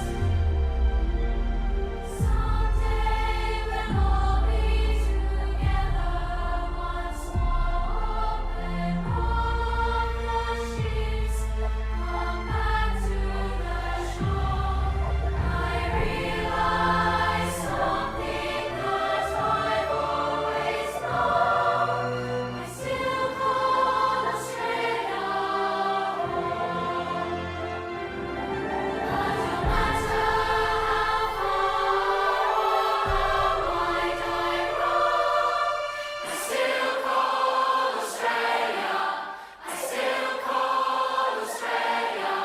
Someday we'll all be together once more. When all of the ships come back to the shore, I realize something that I've always known. I still call Australia home. But no matter how far or how wide I roam, I still call Australia. I still call Australia.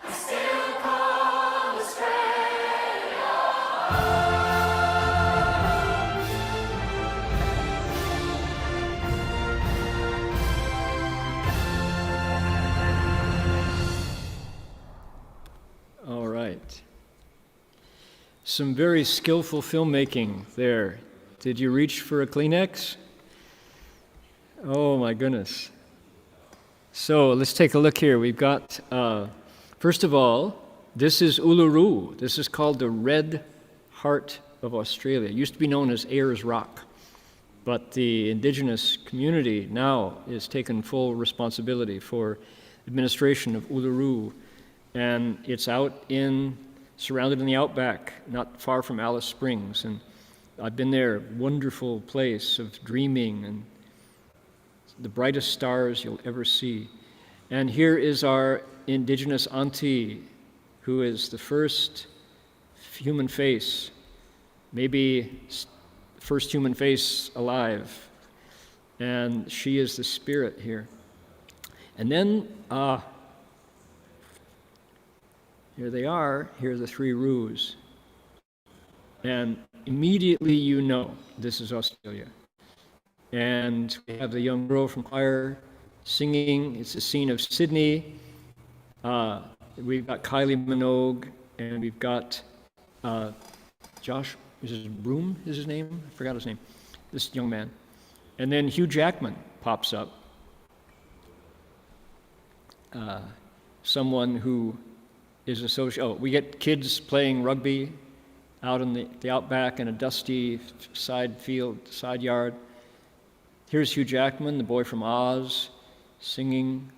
I still call Australia. All right. Some very skillful filmmaking there. Did you reach for a Kleenex? Oh my goodness. So let's take a look here. We've got, first of all, this is Uluru. This is called the Red Heart of Australia. It used to be known as Ayers Rock, but the indigenous community now is taking full responsibility for administration of Uluru, and it's out surrounded in the outback, not far from Alice Springs, and I've been there. Wonderful place of dreaming and the brightest stars you'll ever see. And here is our indigenous auntie, who is the first human face, maybe first human face alive, and she is the spirit here. And then, here they are. Here are the three roos. And immediately you know this is Australia. And we have the young girl from choir singing. It's a scene of Sydney. We've got Kylie Minogue, and we've got Josh, Broom is his name? I forgot his name. This young man. And then Hugh Jackman pops up. Someone who is associated. Oh, we get kids playing rugby out in the outback in a dusty side yard. Here's Hugh Jackman, the boy from Oz, singing,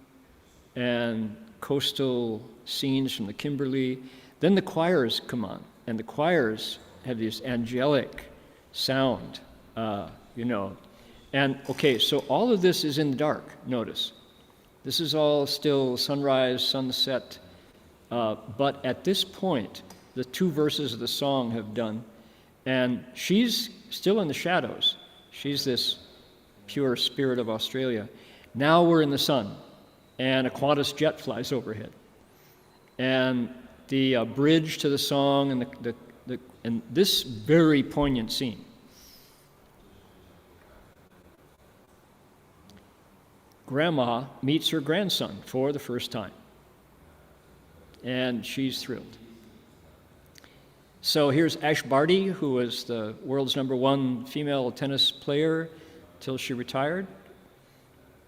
and coastal scenes from the Kimberley. Then the choirs come on, and the choirs have this angelic sound, And, okay, so all of this is in the dark, notice. This is all still sunrise, sunset, but at this point, the two verses of the song have done, and she's still in the shadows. She's this pure spirit of Australia. Now we're in the sun, and a Qantas jet flies overhead. And the bridge to the song and this very poignant scene. Grandma meets her grandson for the first time. and she's thrilled. So here's Ash Barty, who was the world's #1 female tennis player till she retired.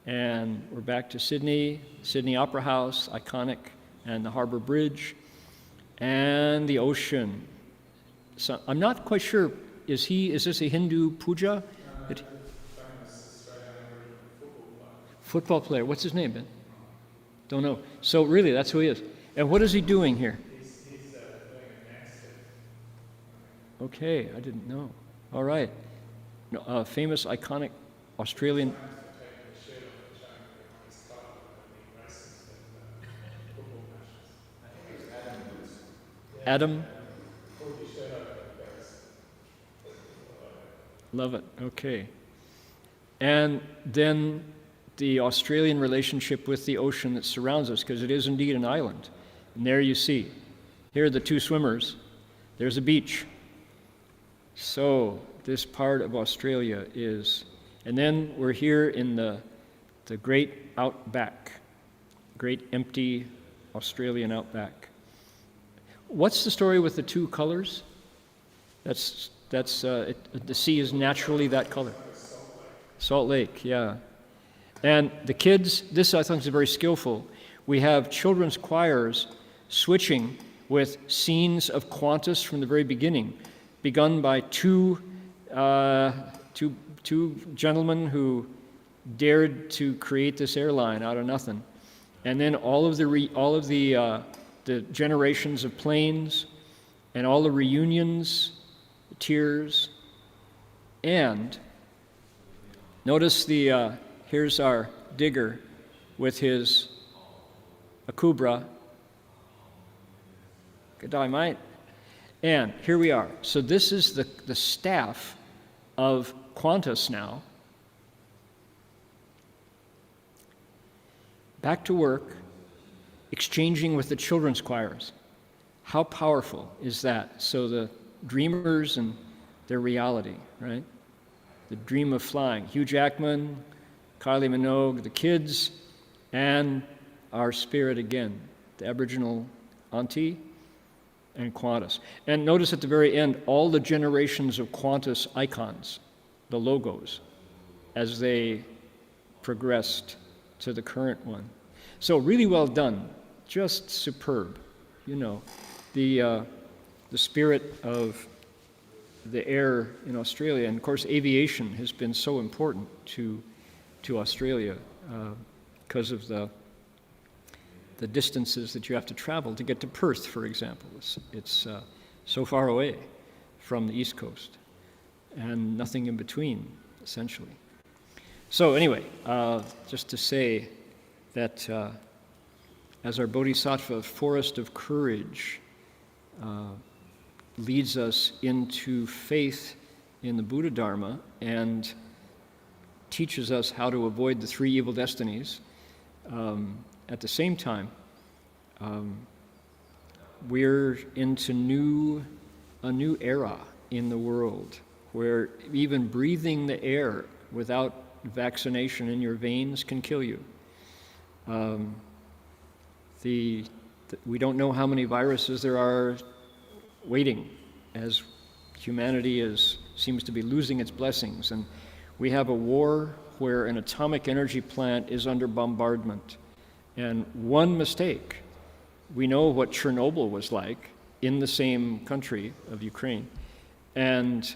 And we're back to Sydney, Sydney Opera House, iconic, and the Harbour Bridge, and the ocean. So I'm not quite sure, is this a Hindu puja? Football player. What's his name, Ben? Don't know. So really, that's who he is. And what is he doing here? He's doing a handstand. Okay, I didn't know. All right. No, famous, iconic Australian. Adam. Love it. Okay. And then the Australian relationship with the ocean that surrounds us, because it is indeed an island. And there you see, here are the two swimmers. There's a beach. So this part of Australia is, and then we're here in the great outback, great empty Australian outback. What's the story with the two colors? The sea is naturally that color. Salt Lake, yeah. And the kids, this I think is very skillful. We have children's choirs switching with scenes of Qantas from the very beginning, begun by two gentlemen who dared to create this airline out of nothing, and then all of the generations of planes, and all the reunions, the tears, and notice here's our digger with his akubra. Good day, mate. And here we are. So this is the staff of Qantas now. Back to work, exchanging with the children's choirs. How powerful is that? So the dreamers and their reality, right? The dream of flying. Hugh Jackman, Kylie Minogue, the kids, and our spirit again, the Aboriginal auntie, and Qantas. And notice at the very end, all the generations of Qantas icons, the logos, as they progressed to the current one. So really well done, just superb. You know, the spirit of the air in Australia, and of course aviation has been so important to Australia because of the distances that you have to travel to get to Perth, for example. It's so far away from the East Coast, and nothing in between, essentially. So anyway, just to say that as our Bodhisattva forest of courage leads us into faith in the Buddha Dharma and teaches us how to avoid the three evil destinies, at the same time, we're into a new era in the world where even breathing the air without vaccination in your veins can kill you. We don't know how many viruses there are waiting as humanity seems to be losing its blessings. And we have a war where an atomic energy plant is under bombardment. And one mistake, we know what Chernobyl was like in the same country of Ukraine. And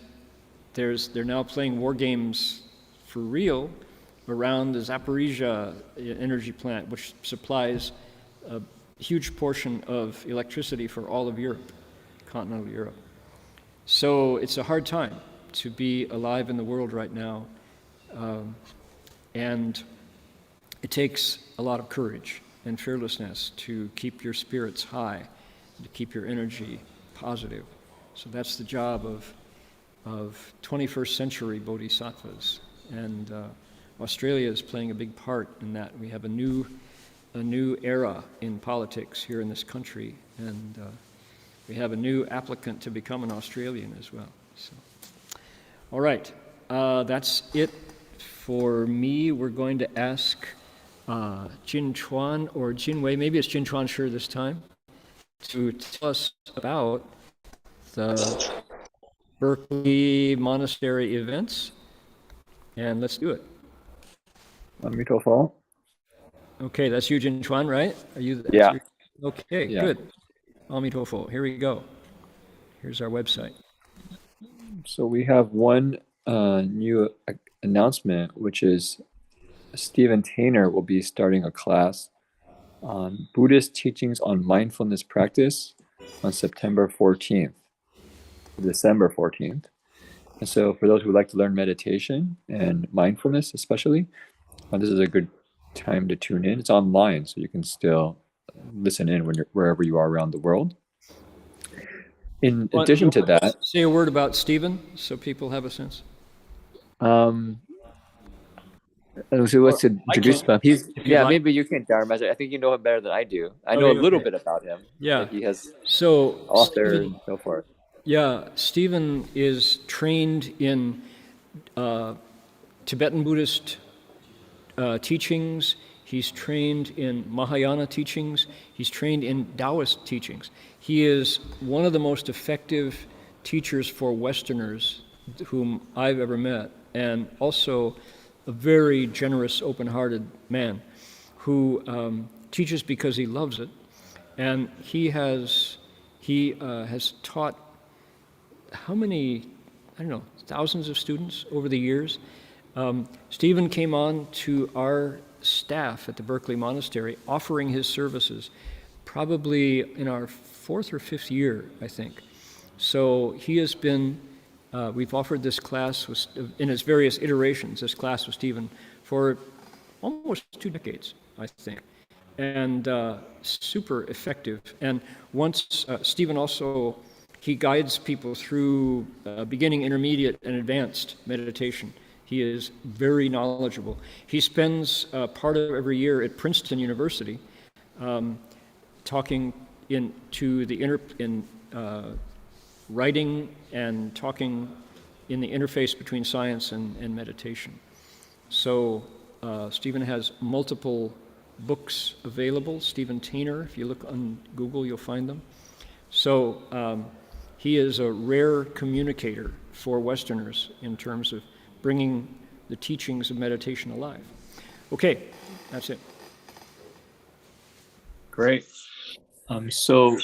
they're now playing war games for real around the Zaporizhia energy plant, which supplies a huge portion of electricity for all of Europe, continental Europe. So it's a hard time to be alive in the world right now. And it takes a lot of courage and fearlessness to keep your spirits high, to keep your energy positive. So that's the job of 21st century bodhisattvas. And Australia is playing a big part in that. We have a new era in politics here in this country, and we have a new applicant to become an Australian as well. So, all right, that's it for me. We're going to ask Jin Chuan or Jin Wei, maybe it's Jin Chuan Shi this time, to tell us about the Berkeley Monastery events, and let's do it. Amitofo. Okay, that's Eugene Chuan, right? Are you? Yeah. Okay, Yeah. good. Amitofo. Here we go. Here's our website. So we have one new announcement, which is Stephen Tainer will be starting a class on Buddhist teachings on mindfulness practice on September 14th, December 14th. And so for those who would like to learn meditation and mindfulness especially, this is a good time to tune in. It's online, so you can still listen in when you're wherever you are around the world. In addition to that, Say a word about Stephen so people have a sense. so let's introduce him. He's if you like. maybe you can, Dharma. I think you know him better than I do. I know a Okay, little okay. bit about him. Yeah. That he has So author Stephen, and so forth. yeah, Stephen is trained in Tibetan Buddhist teachings. He's trained in Mahayana teachings. He's trained in Taoist teachings. He is one of the most effective teachers for Westerners whom I've ever met, and also a very generous, open-hearted man who teaches because he loves it. And he has taught how many, I don't know, thousands of students over the years. Stephen came on to our staff at the Berkeley Monastery offering his services probably in our 4th or 5th year, I think. So he has been, we've offered this class in its various iterations, this class with Stephen for almost 2 decades, I think. And super effective. And once Stephen also, he guides people through beginning, intermediate, and advanced meditation. He is very knowledgeable. He spends part of every year at Princeton University talking writing and talking in the interface between science and meditation. So Stephen has multiple books available. Stephen Tainer, if you look on Google, you'll find them. So he is a rare communicator for Westerners in terms of bringing the teachings of meditation alive. Okay, that's it. Great. So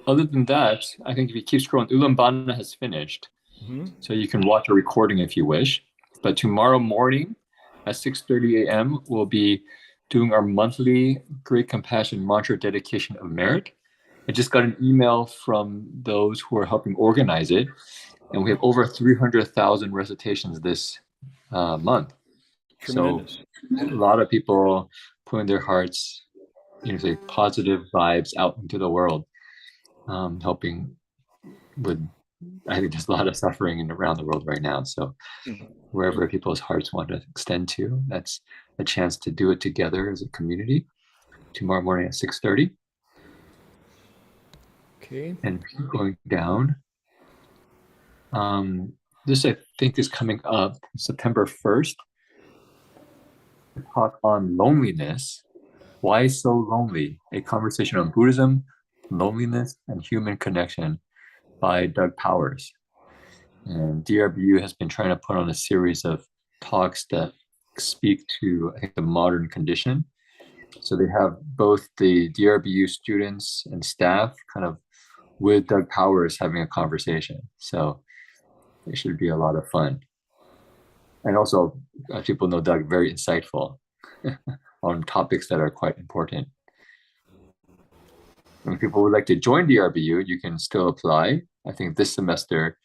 other than that, I think if you keep scrolling, Ulaanbaatar has finished. Mm-hmm. So you can watch a recording if you wish. But tomorrow morning at 6:30 a.m., we'll be doing our monthly Great Compassion Mantra Dedication of Merit. I just got an email from those who are helping organize it, and we have over 300,000 recitations this month. Tremendous. So a lot of people putting their hearts, say positive vibes out into the world, helping with, I think there's a lot of suffering around the world right now. So wherever people's hearts want to extend to, that's a chance to do it together as a community tomorrow morning at 6:30. Okay. And going down, this I think is coming up September 1st. A talk on loneliness. Why so lonely? A conversation on Buddhism, loneliness, and human connection by Doug Powers. And DRBU has been trying to put on a series of talks that speak to, I think, the modern condition. So they have both the DRBU students and staff kind of with Doug Powers having a conversation. So it should be a lot of fun. And also, as people know Doug, very insightful on topics that are quite important. When people would like to join DRBU, you can still apply. I think this semester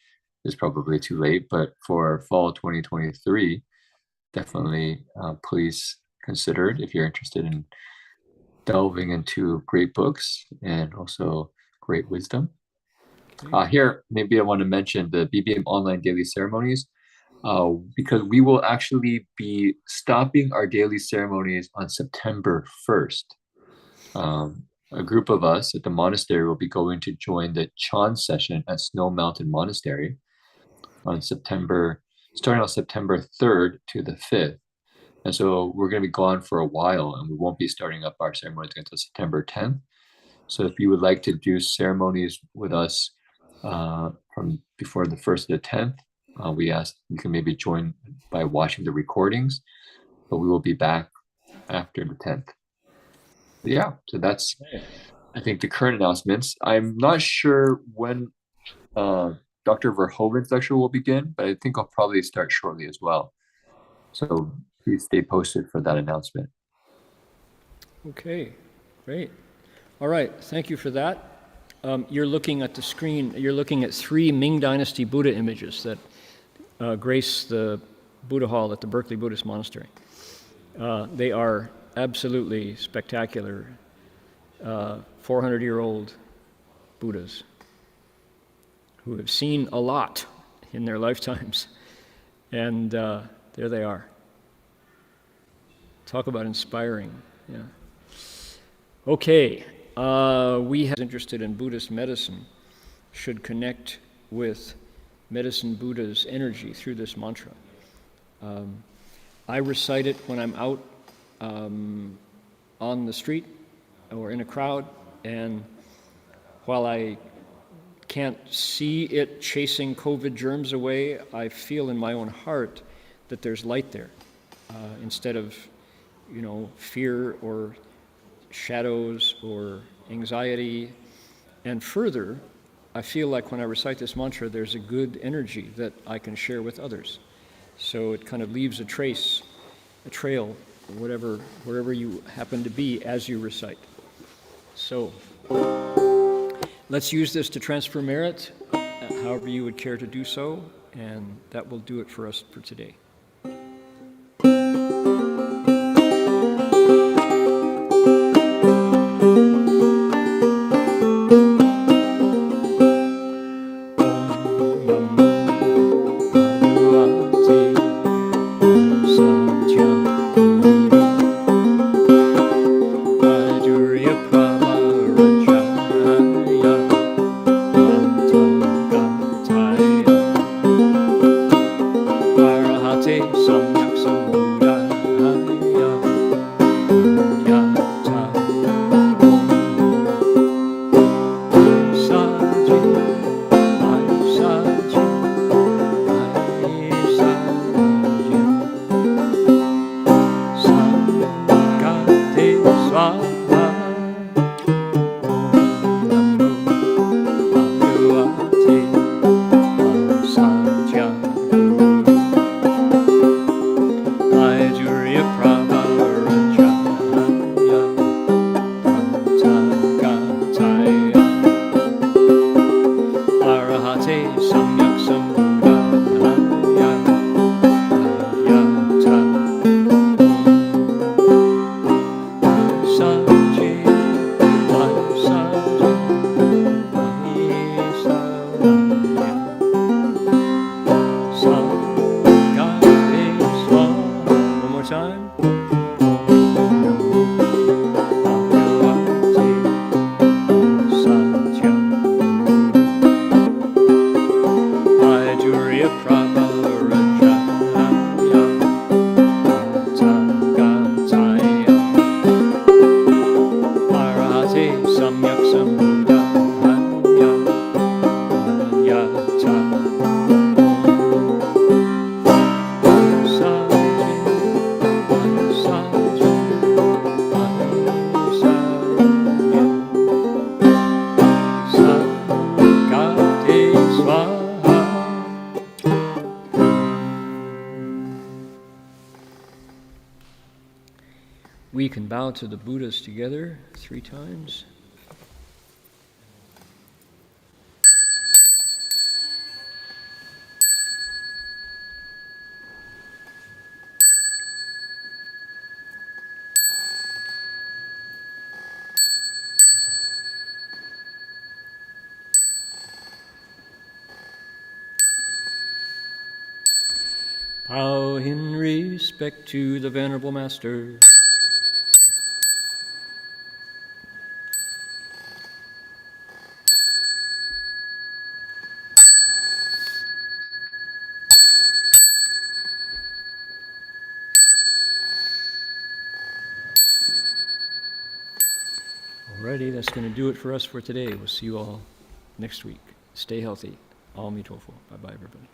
is probably too late, but for fall 2023, definitely please consider it if you're interested in delving into great books and also great wisdom. Here, maybe I want to mention the BBM online daily ceremonies, because we will actually be stopping our daily ceremonies on September 1st. A group of us at the monastery will be going to join the Chan session at Snow Mountain Monastery on starting on September 3rd to the 5th. And so we're going to be gone for a while, and we won't be starting up our ceremonies until September 10th. So if you would like to do ceremonies with us from before the 1st to the 10th, we ask you can maybe join by watching the recordings, but we will be back after the 10th. Yeah, so that's, I think, the current announcements. I'm not sure when Dr. Verhoeven's lecture will begin, but I think I'll probably start shortly as well. So please stay posted for that announcement. Okay, great. All right, thank you for that. You're looking at the screen, you're looking at 3 Ming Dynasty Buddha images that grace the Buddha Hall at the Berkeley Buddhist Monastery. They are absolutely spectacular 400-year-old Buddhas who have seen a lot in their lifetimes. And there they are. Talk about inspiring, yeah. Okay, we have interested in Buddhist medicine should connect with Medicine Buddha's energy through this mantra. I recite it when I'm out on the street or in a crowd, and while I can't see it chasing COVID germs away, I feel in my own heart that there's light there, instead of, fear or shadows or anxiety. And further, I feel like when I recite this mantra, there's a good energy that I can share with others. So it kind of leaves a trace, a trail, wherever you happen to be as you recite. So let's use this to transfer merit, however you would care to do so, and that will do it for us for today. We can bow to the Buddhas together 3 times. Bow in respect to the Venerable Master. Alrighty, that's going to do it for us for today. We'll see you all next week. Stay healthy. All Bye bye, everybody.